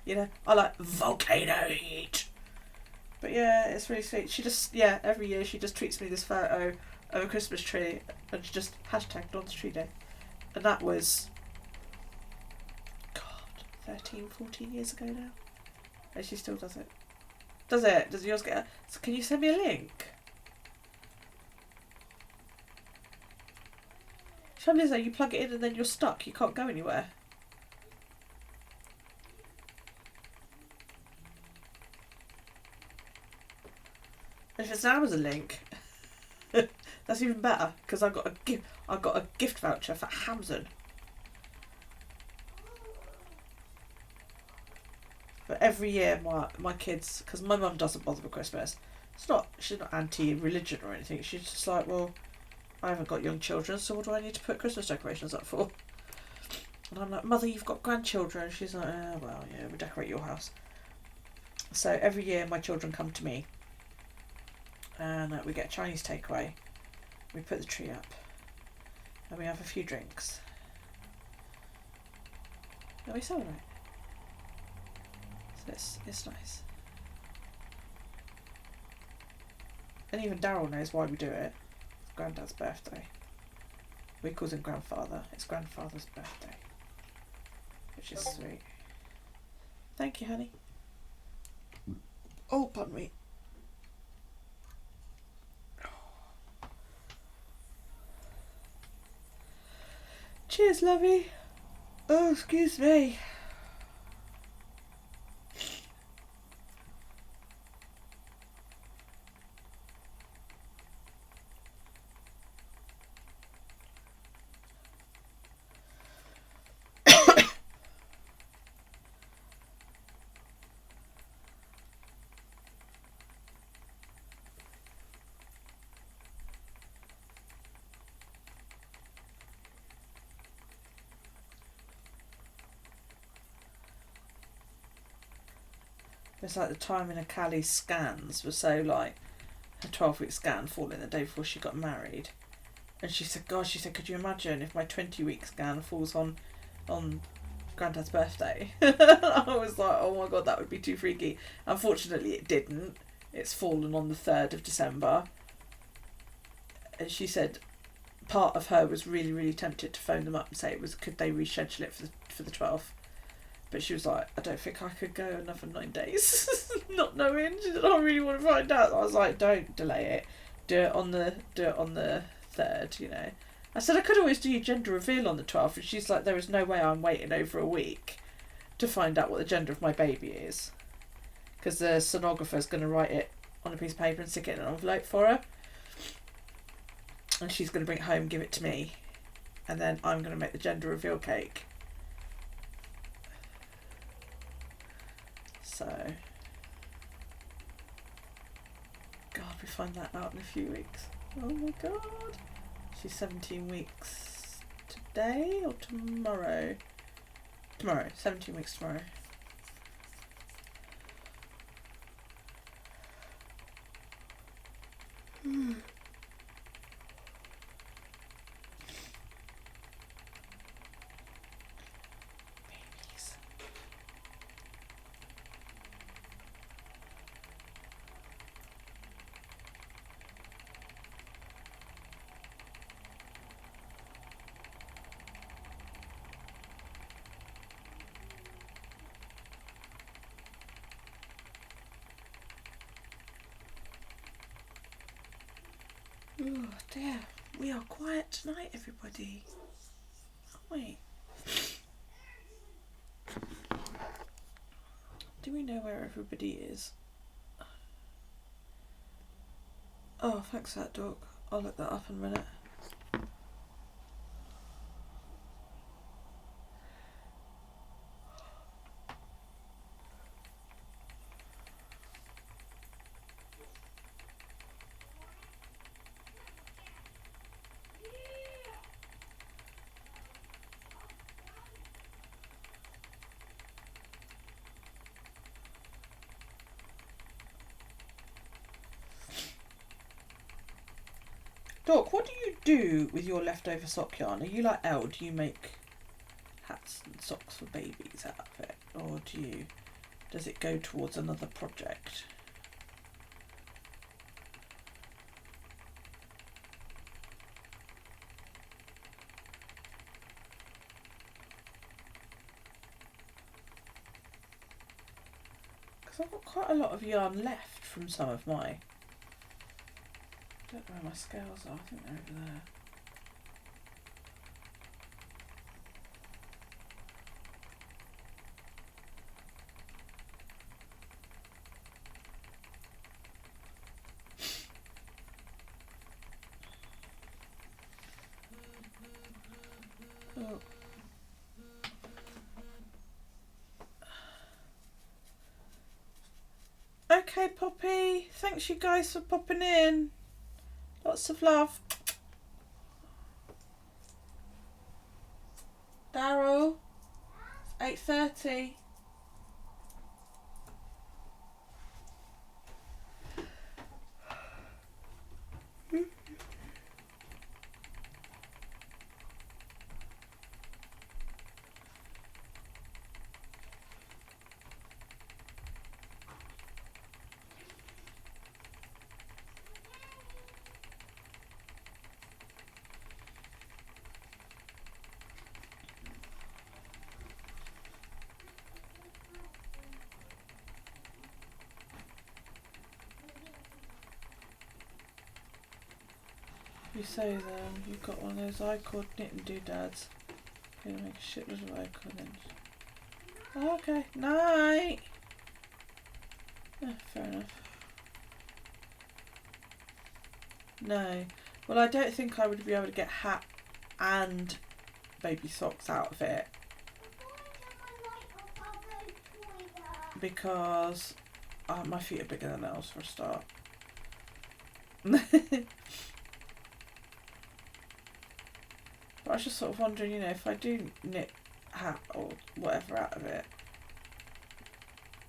You know, I like volcano heat. But yeah, it's really sweet. She just, yeah, every year she just tweets me this photo of a Christmas tree and just hashtag Don's Tree Day. And that was, God, 13, 14 years ago now. And she still does it. Does it? Does yours get so can you send me a link? Trouble is though, you plug it in and then you're stuck. You can't go anywhere. And if it's an Amazon link, that's even better, because I got a gift voucher for Amazon. But every year my kids, because my mum doesn't bother with Christmas. She's not anti-religion or anything. She's just like, well, I haven't got young children, so what do I need to put Christmas decorations up for? And I'm like, Mother, you've got grandchildren. She's like, well, yeah, we decorate your house. So every year my children come to me, and we get a Chinese takeaway. We put the tree up, and we have a few drinks, and we celebrate. So it's nice. And even Daryl knows why we do it. It's Granddad's birthday. We call him Grandfather. It's Grandfather's birthday, which is sweet. Thank you, honey. Oh, pardon me. Cheers, lovey. Oh, excuse me. It's like the timing of Callie's scans was so like her 12-week scan falling the day before she got married. And she said, God, she said, could you imagine if my 20-week scan falls on Granddad's birthday? I was like, oh my God, that would be too freaky. Unfortunately, it didn't. It's fallen on the 3rd of December. And she said part of her was really, really tempted to phone them up and say could they reschedule it for the 12th. But she was like, I don't think I could go another 9 days. Not knowing. She said, I really want to find out. I was like, don't delay it. Do it on the 3rd, you know. I said I could always do your gender reveal on the 12th, and she's like, there is no way I'm waiting over a week to find out what the gender of my baby is, because the sonographer's going to write it on a piece of paper and stick it in an envelope for her, and she's going to bring it home, give it to me, and then I'm going to make the gender reveal cake. So, God, we find that out in a few weeks. Oh my God. She's 17 weeks today or tomorrow? Tomorrow. 17 weeks tomorrow. Babies. Oh dear, we are quiet tonight, everybody, aren't we? Do we know where everybody is? Oh, thanks for that, dog. I'll look that up in a minute. Doc, what do you do with your leftover sock yarn? Are you like Elle? Do you make hats and socks for babies out of it? Or does it go towards another project? Because I've got quite a lot of yarn left from some of my... I don't know where my scales are, I think they're over there. Oh. Okay, Poppy, thanks you guys for popping in. Lots of love. Daryl, it's 8:30. You say you've got one of those I-cord knitting doodads. You're gonna make a shitload of I-cord then. Oh, okay, night. Yeah, fair enough. No, well, I don't think I would be able to get hat and baby socks out of it because my feet are bigger than nails for a start. But I was just sort of wondering, you know, if I do knit hat or whatever out of it,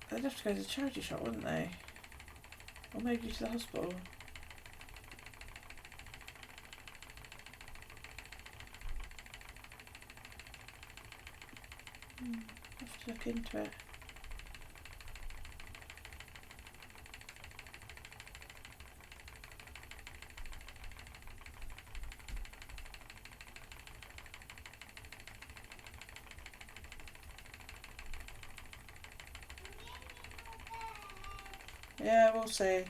They'd have to go to the charity shop, wouldn't they? Or maybe to the hospital. Have to look into it. Yeah, we'll see.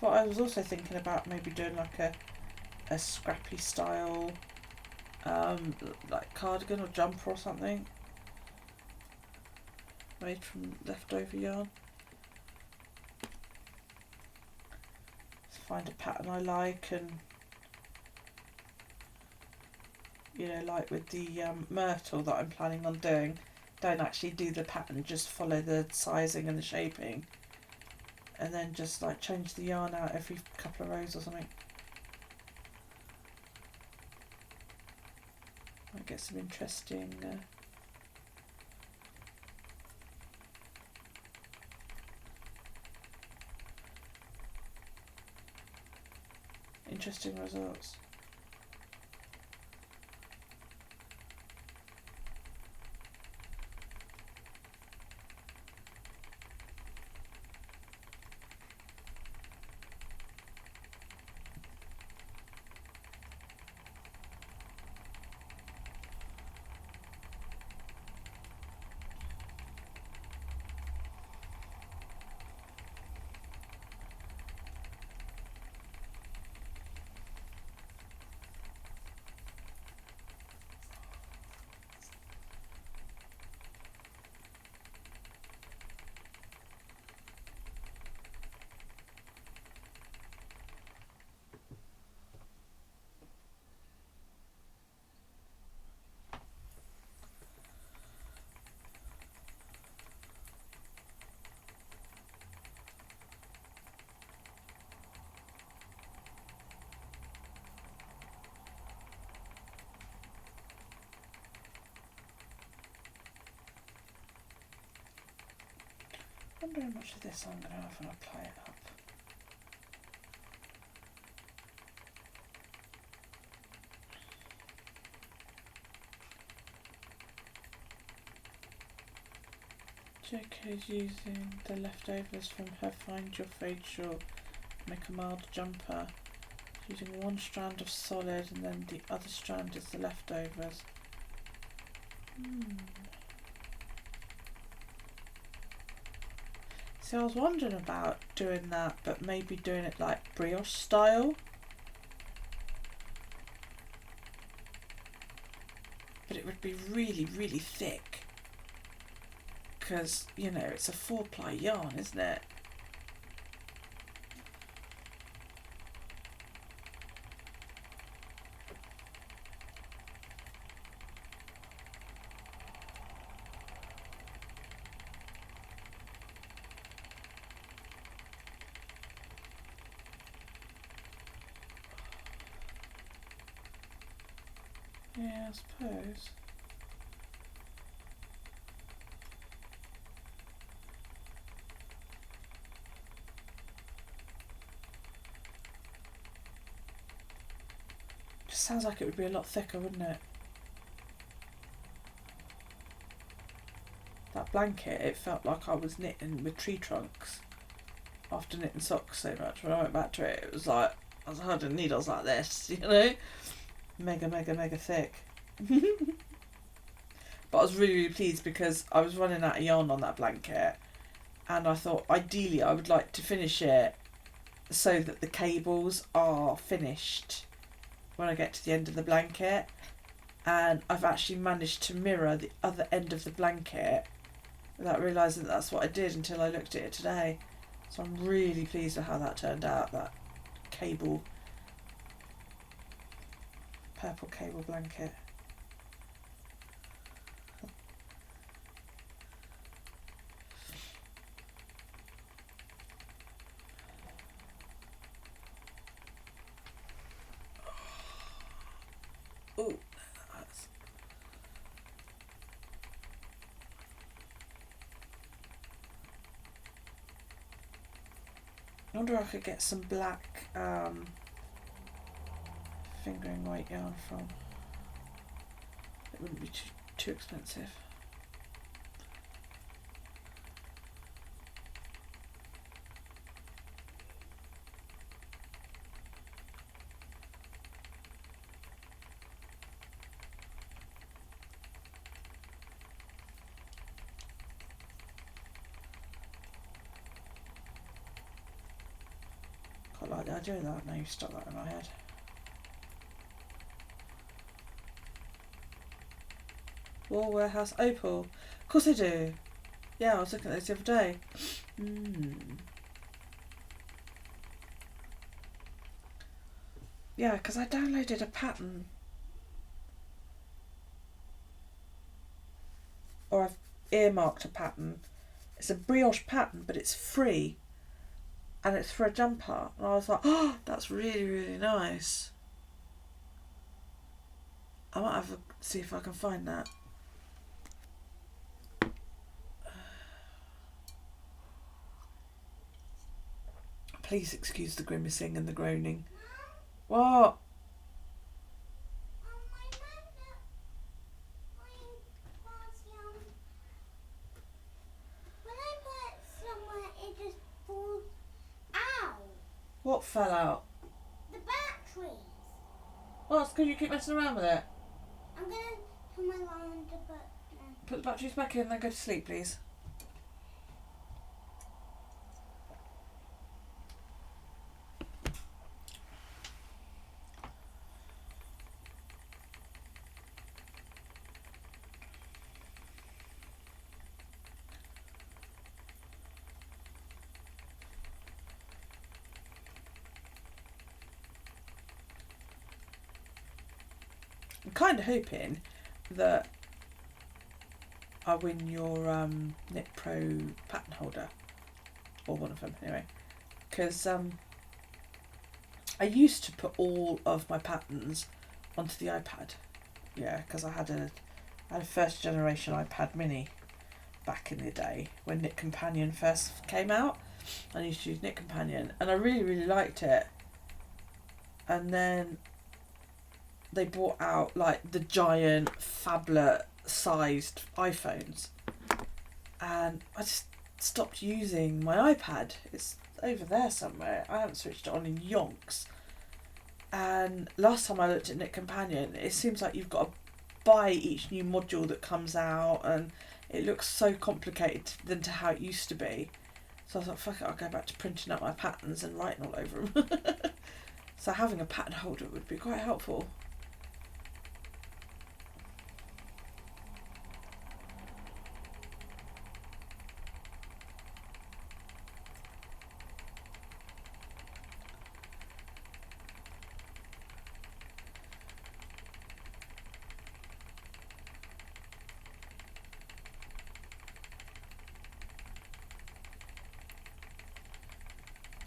But I was also thinking about maybe doing like a scrappy style like cardigan or jumper or something made from leftover yarn. Find a pattern I like, and you know, like with the myrtle that I'm planning on doing, don't actually do the pattern, just follow the sizing and the shaping, and then just like change the yarn out every couple of rows or something. Might get some interesting interesting results. I wonder how much of this I'm going to have when I apply it up. JK's using the leftovers from her Find Your Fade shawl to make a mild jumper, using one strand of solid and then the other strand is the leftovers. See, I was wondering about doing that, but maybe doing it like brioche style. But it would be really, really thick. Because, you know, it's a 4-ply yarn, isn't it? Yeah, I suppose. Just sounds like it would be a lot thicker, wouldn't it? That blanket, it felt like I was knitting with tree trunks after knitting socks so much. When I went back to it, it was like I was holding needles like this, you know? Mega, mega, mega thick. But I was really, really pleased because I was running out of yarn on that blanket, and I thought ideally I would like to finish it so that the cables are finished when I get to the end of the blanket, and I've actually managed to mirror the other end of the blanket without realising that that's what I did until I looked at it today. So I'm really pleased with how that turned out, that cable, purple cable blanket. Oh, that's I wonder if I could get some black fingering weight yarn from. It wouldn't be too expensive. Quite like the idea of that. Now you've stuck that in my head. Wool Warehouse Opal. Of course I do. Yeah, I was looking at those the other day. Yeah, because I downloaded a pattern. Or I've earmarked a pattern. It's a brioche pattern, but it's free. And it's for a jumper. And I was like, oh, that's really, really nice. I might have a see if I can find that. Please excuse the grimacing and the groaning. What? What fell out? The batteries. Well, it's because you keep messing around with it. I'm going to put my line to Put the batteries back in and then go to sleep, please. I'm kind of hoping that I win your Knit Pro pattern holder, or one of them anyway, because I used to put all of my patterns onto the iPad, yeah, because I had a first generation iPad mini back in the day when Knit Companion first came out. I used to use Knit Companion and I really, really liked it, and then they brought out like the giant phablet sized iPhones and I just stopped using my iPad. It's over there somewhere. I haven't switched it on in yonks. And last time I looked at Knit Companion, it seems like you've got to buy each new module that comes out and it looks so complicated than to how it used to be. So I thought, fuck it, I'll go back to printing out my patterns and writing all over them. So having a pattern holder would be quite helpful.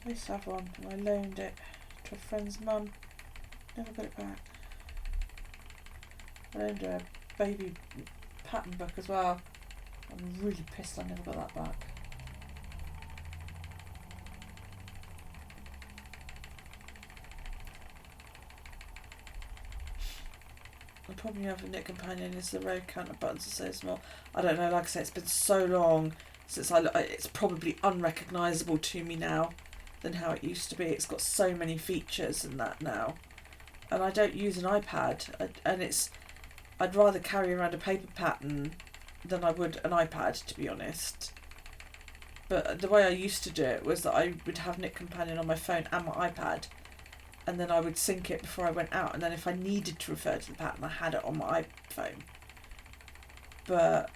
I used to have one and I loaned it to a friend's mum. Never got it back. I loaned her a baby pattern book as well. I'm really pissed I never got that back. The problem you have with Knit Companion is the row counter buttons are so small. I don't know, like I say, it's been so long since it's probably unrecognisable to me now than how it used to be. It's got so many features and that now. And I don't use an iPad, and I'd rather carry around a paper pattern than I would an iPad, to be honest. But the way I used to do it was that I would have Knit Companion on my phone and my iPad, and then I would sync it before I went out, and then if I needed to refer to the pattern, I had it on my iPhone. But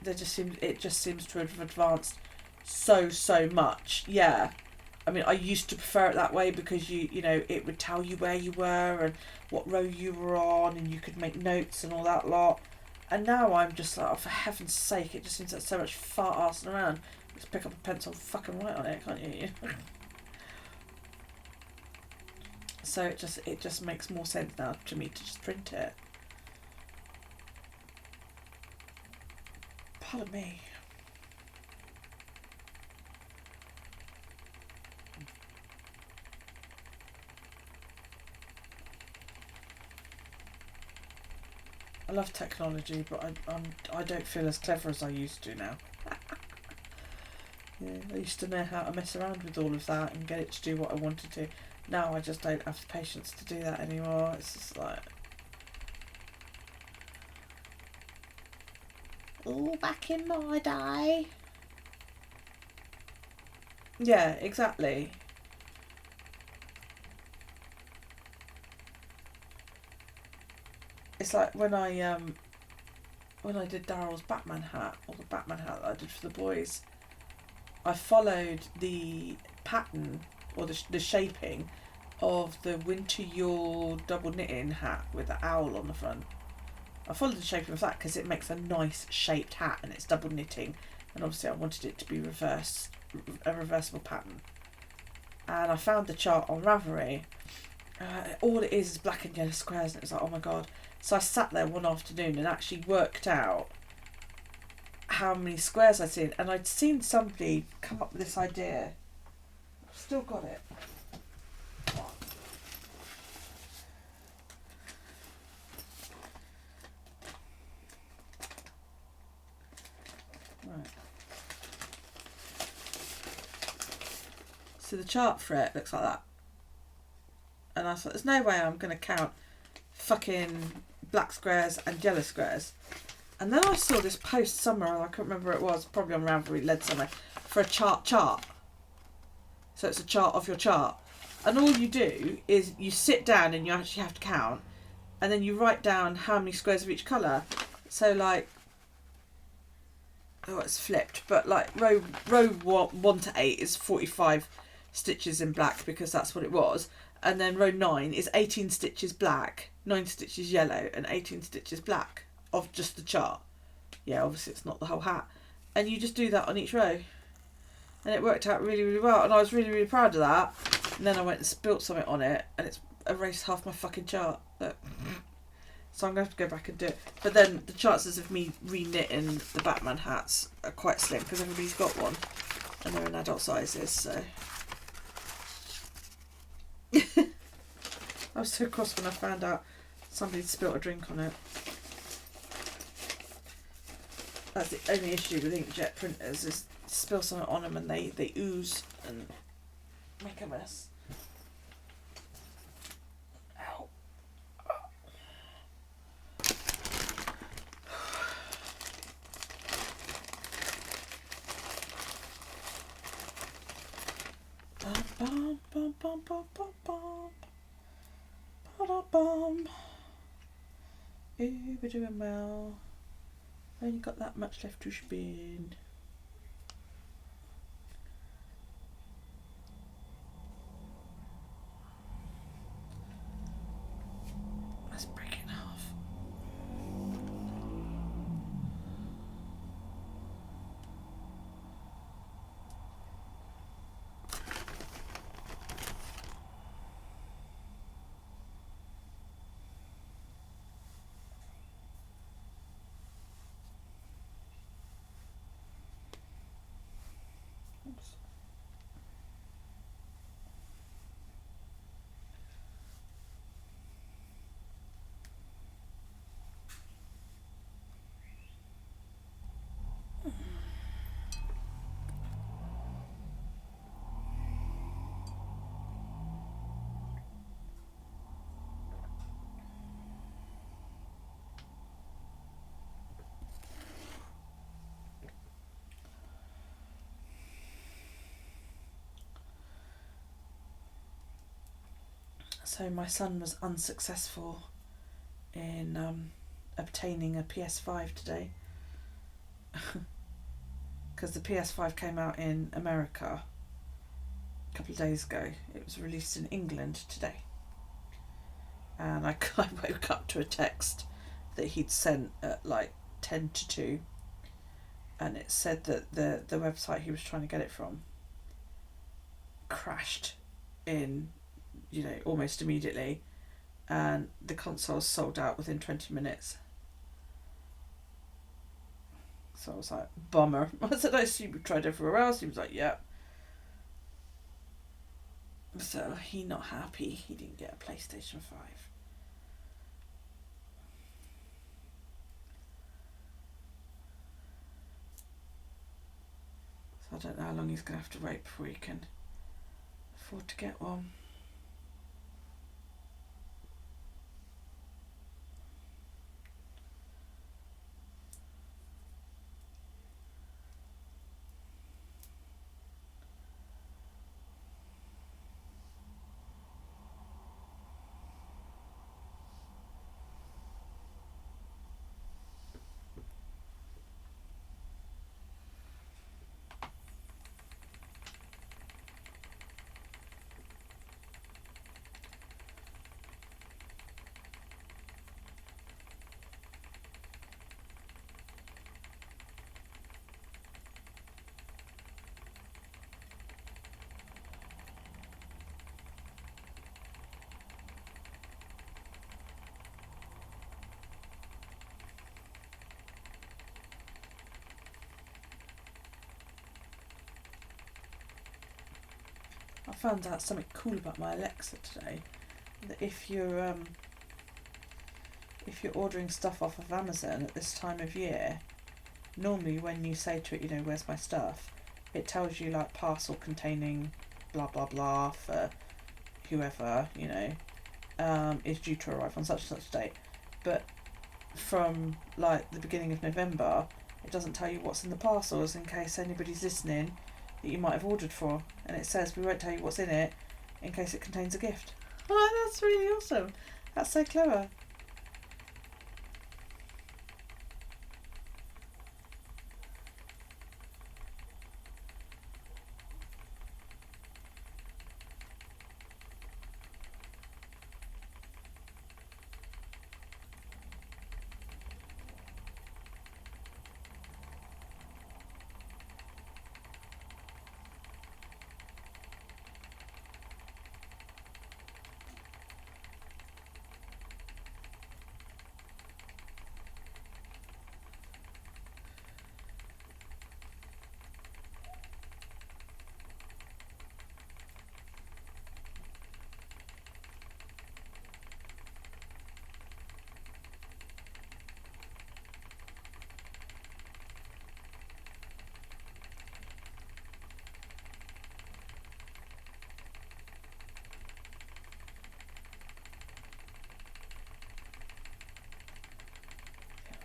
it just seems to have advanced so much. Yeah. I mean, I used to prefer it that way because you know, it would tell you where you were and what row you were on, and you could make notes and all that lot. And now I'm just like, oh, for heaven's sake, it just seems like so much fart arsing around. Just pick up a pencil and fucking write on it, can't you? So it just makes more sense now to me to just print it. Pardon me. love technology, but I don't feel as clever as I used to now. Yeah, I used to know how to mess around with all of that and get it to do what I wanted to. Now I just don't have the patience to do that anymore. It's just like, oh, back in my day. Yeah, exactly. It's like when I did Daryl's Batman hat, or the Batman hat that I did for the boys, I followed the pattern or the shaping of the winter Yule double knitting hat with the owl on the front. I followed the shaping of that because it makes a nice shaped hat and it's double knitting, and obviously I wanted it to be a reversible pattern. And I found the chart on Ravelry. All it is black and yellow squares, and it was like, oh my god. So I sat there one afternoon and actually worked out how many squares I'd seen, and I'd seen somebody come up with this idea. I've still got it. Right. So the chart for it looks like that. And I thought, there's no way I'm going to count fucking black squares and yellow squares. And then I saw this post somewhere, and I can't remember where it was, probably on Ravelry, led somewhere, for a chart. So it's a chart of your chart. And all you do is you sit down and you actually have to count, and then you write down how many squares of each colour. So like, oh, it's flipped, but like row 1 to 8 is 45 stitches in black because that's what it was. And then row 9 is 18 stitches black, 9 stitches yellow, and 18 stitches black of just the chart. Yeah, obviously it's not the whole hat. And you just do that on each row. And it worked out really, really well. And I was really, really proud of that. And then I went and spilt something on it, and it's erased half my fucking chart. Look. So I'm going to have to go back and do it. But then the chances of me re-knitting the Batman hats are quite slim because everybody's got one. And they're in adult sizes, so... I was so cross when I found out somebody had spilt a drink on it. That's the only issue with inkjet printers, is spill something on them and they ooze and make a mess. Ow. Bum, bum, bum, bum, bum, bum. Ba-da-bum. Ooh, we're doing well. Only got that much left to spin. Let's break it in half. Oops. So my son was unsuccessful in obtaining a PS5 today because the PS5 came out in America a couple of days ago. It was released in England today, and I woke up to a text that he'd sent at like 10 to 2, and it said that the website he was trying to get it from crashed in, you know, almost immediately, and the console's sold out within 20 minutes. So I was like, bummer. I said, I assume you tried everywhere else. He was like, yep. So he not happy he didn't get a PlayStation 5. I don't know how long he's going to have to wait before he can afford to get one. I found out something cool about my Alexa today, that if you're ordering stuff off of Amazon at this time of year, normally when you say to it, you know, where's my stuff, it tells you like parcel containing blah blah blah for whoever, you know, is due to arrive on such and such a date. But from like the beginning of November, it doesn't tell you what's in the parcels in case anybody's listening that you might have ordered for, and it says we won't tell you what's in it in case it contains a gift. Oh, that's really awesome. That's so clever.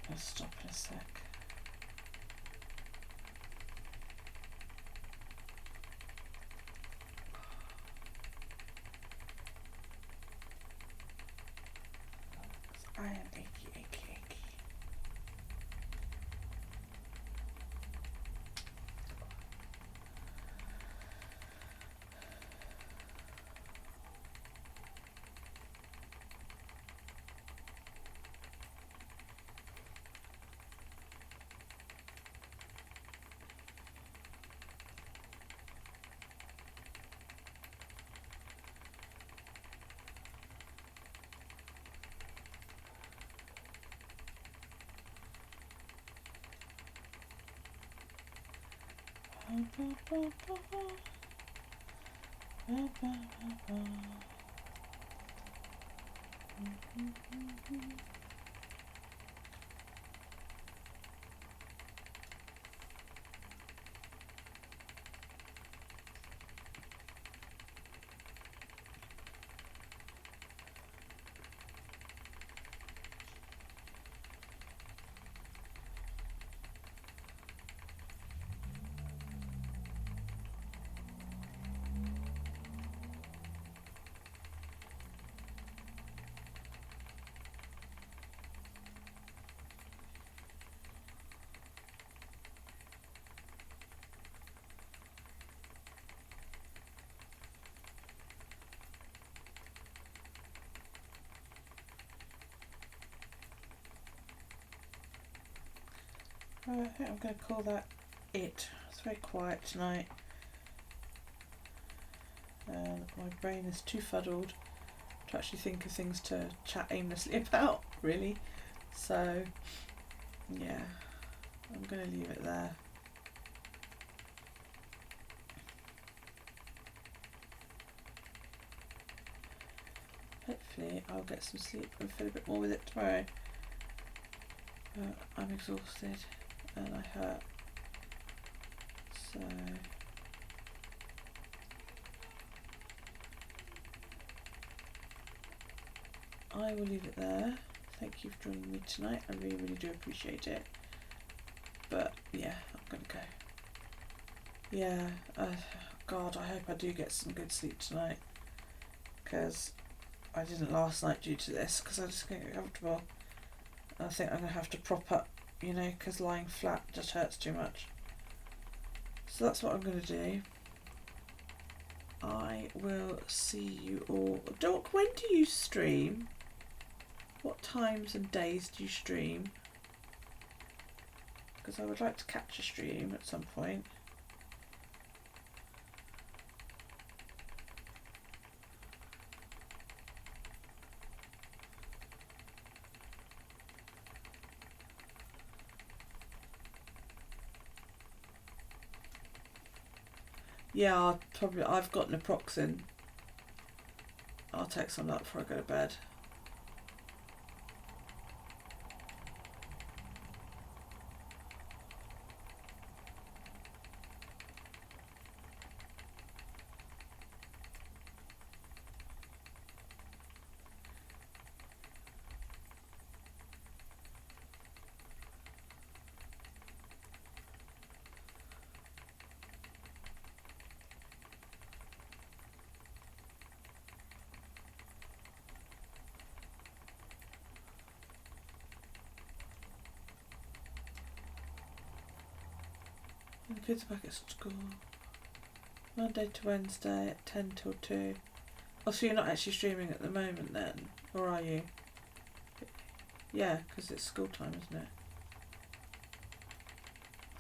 I'll stop in a sec. I am achy, achy, achy. I think I'm going to call that it. It's very quiet tonight. My brain is too fuddled to actually think of things to chat aimlessly about, really. So, yeah, I'm going to leave it there. Hopefully I'll get some sleep and feel a bit more with it tomorrow. I'm exhausted and I hurt So I will leave it there. Thank you for joining me tonight. I really, really do appreciate it. But yeah, I'm gonna go. Yeah, God, I hope I do get some good sleep tonight, because I didn't last night due to this, because I just can't get comfortable. I think I'm going to have to prop up, you know, because lying flat just hurts too much. So that's what I'm going to do. I will see you all. Doc, when do you stream? What times and days do you stream? Because I would like to catch a stream at some point. Yeah, I've got naproxen. I'll take some of that before I go to bed. The kids are back at school. Monday to Wednesday at 10 till 2. Oh, so you're not actually streaming at the moment then? Or are you? Yeah, because it's school time, isn't it?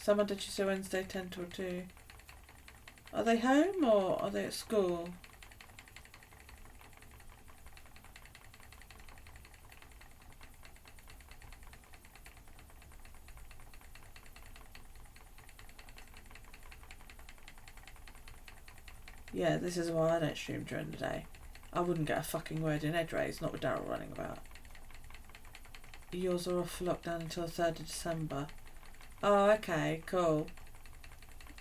So Monday, Tuesday, Wednesday, 10 till 2. Are they home or are they at school? Yeah, this is why I don't stream during the day. I wouldn't get a fucking word in edgeways, not with Daryl running about. Yours are off for lockdown until the 3rd of December. Oh, okay, cool.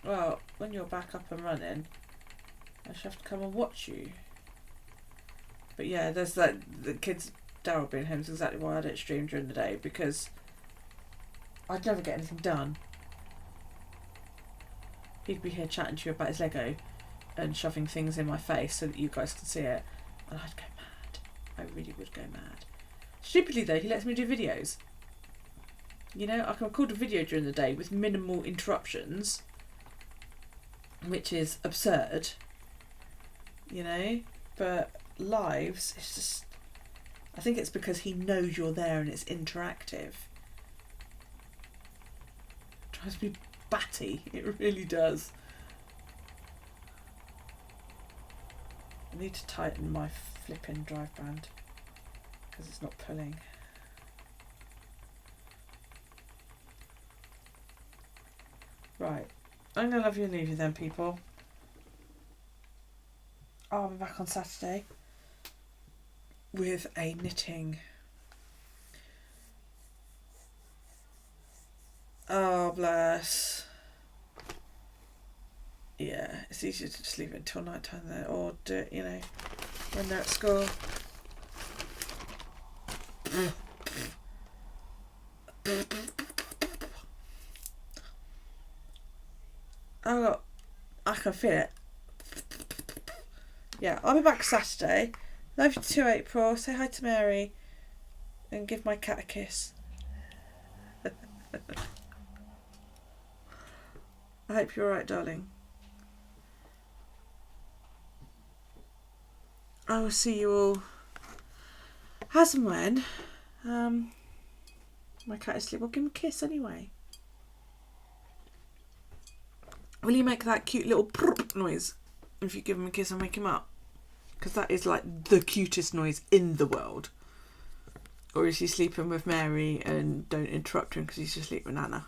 Well, when you're back up and running, I shall have to come and watch you. But yeah, there's that, the kids, Daryl being home is exactly why I don't stream during the day, because I'd never get anything done. He'd be here chatting to you about his Lego and shoving things in my face so that you guys can see it, and I'd go mad. I really would go mad. Stupidly though, he lets me do videos. You know, I can record a video during the day with minimal interruptions, which is absurd, you know, but lives, it's just, I think it's because he knows you're there and it's interactive. It drives me batty, it really does. I need to tighten my flipping drive band because it's not pulling. Right, I'm going to love you and leave you then, people. I'll be back on Saturday with a knitting. Oh, bless. Yeah, it's easier to just leave it until night time then, or do it, you know, when they're at school. Oh, I can feel it. Yeah, I'll be back Saturday. Love you too, April. Say hi to Mary and give my cat a kiss. I hope you're alright, darling. I will see you all as and when. My cat is asleep. I'll give him a kiss anyway. Will you make that cute little prrp noise if you give him a kiss and wake him up? Because that is like the cutest noise in the world. Or is he sleeping with Mary and don't interrupt him because he's asleep with Nana?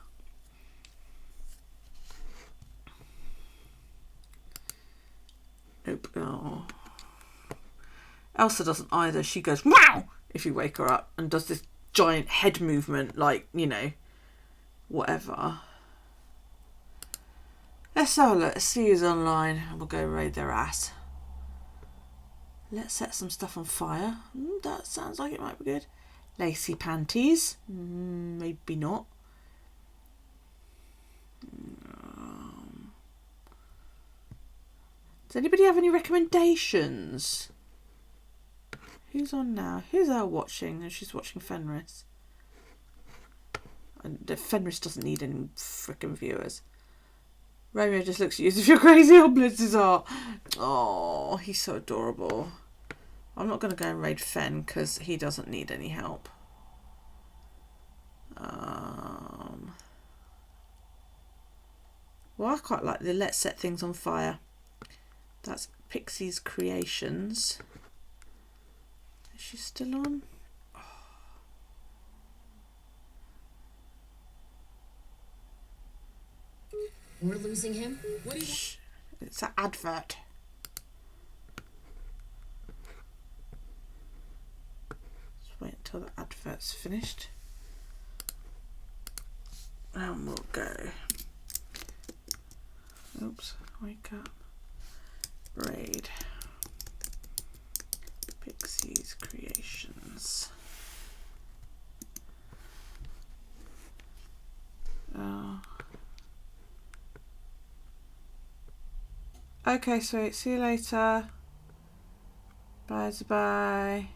Nope. Oh. Elsa doesn't either. She goes wow if you wake her up and does this giant head movement, like, you know, whatever. Let's have a look. See who's online and we'll go raid their ass. Let's set some stuff on fire. That sounds like it might be good. Lacy panties. Maybe not. Does anybody have any recommendations? Who's on now? Who's out watching? She's watching Fenris. And Fenris doesn't need any frickin' viewers. Romeo just looks at you as if you're crazy or bless his heart. Oh, he's so adorable. I'm not going to go and raid Fen because he doesn't need any help. Well, I quite like the let's set things on fire. That's Pixie's Creations. Is she still on? Oh. We're losing him? What do you... It's an advert. Let's wait until the advert's finished. And we'll go. Oops, wake up. Braid. Pixie's Creations. Okay, sweet. See you later. Bye.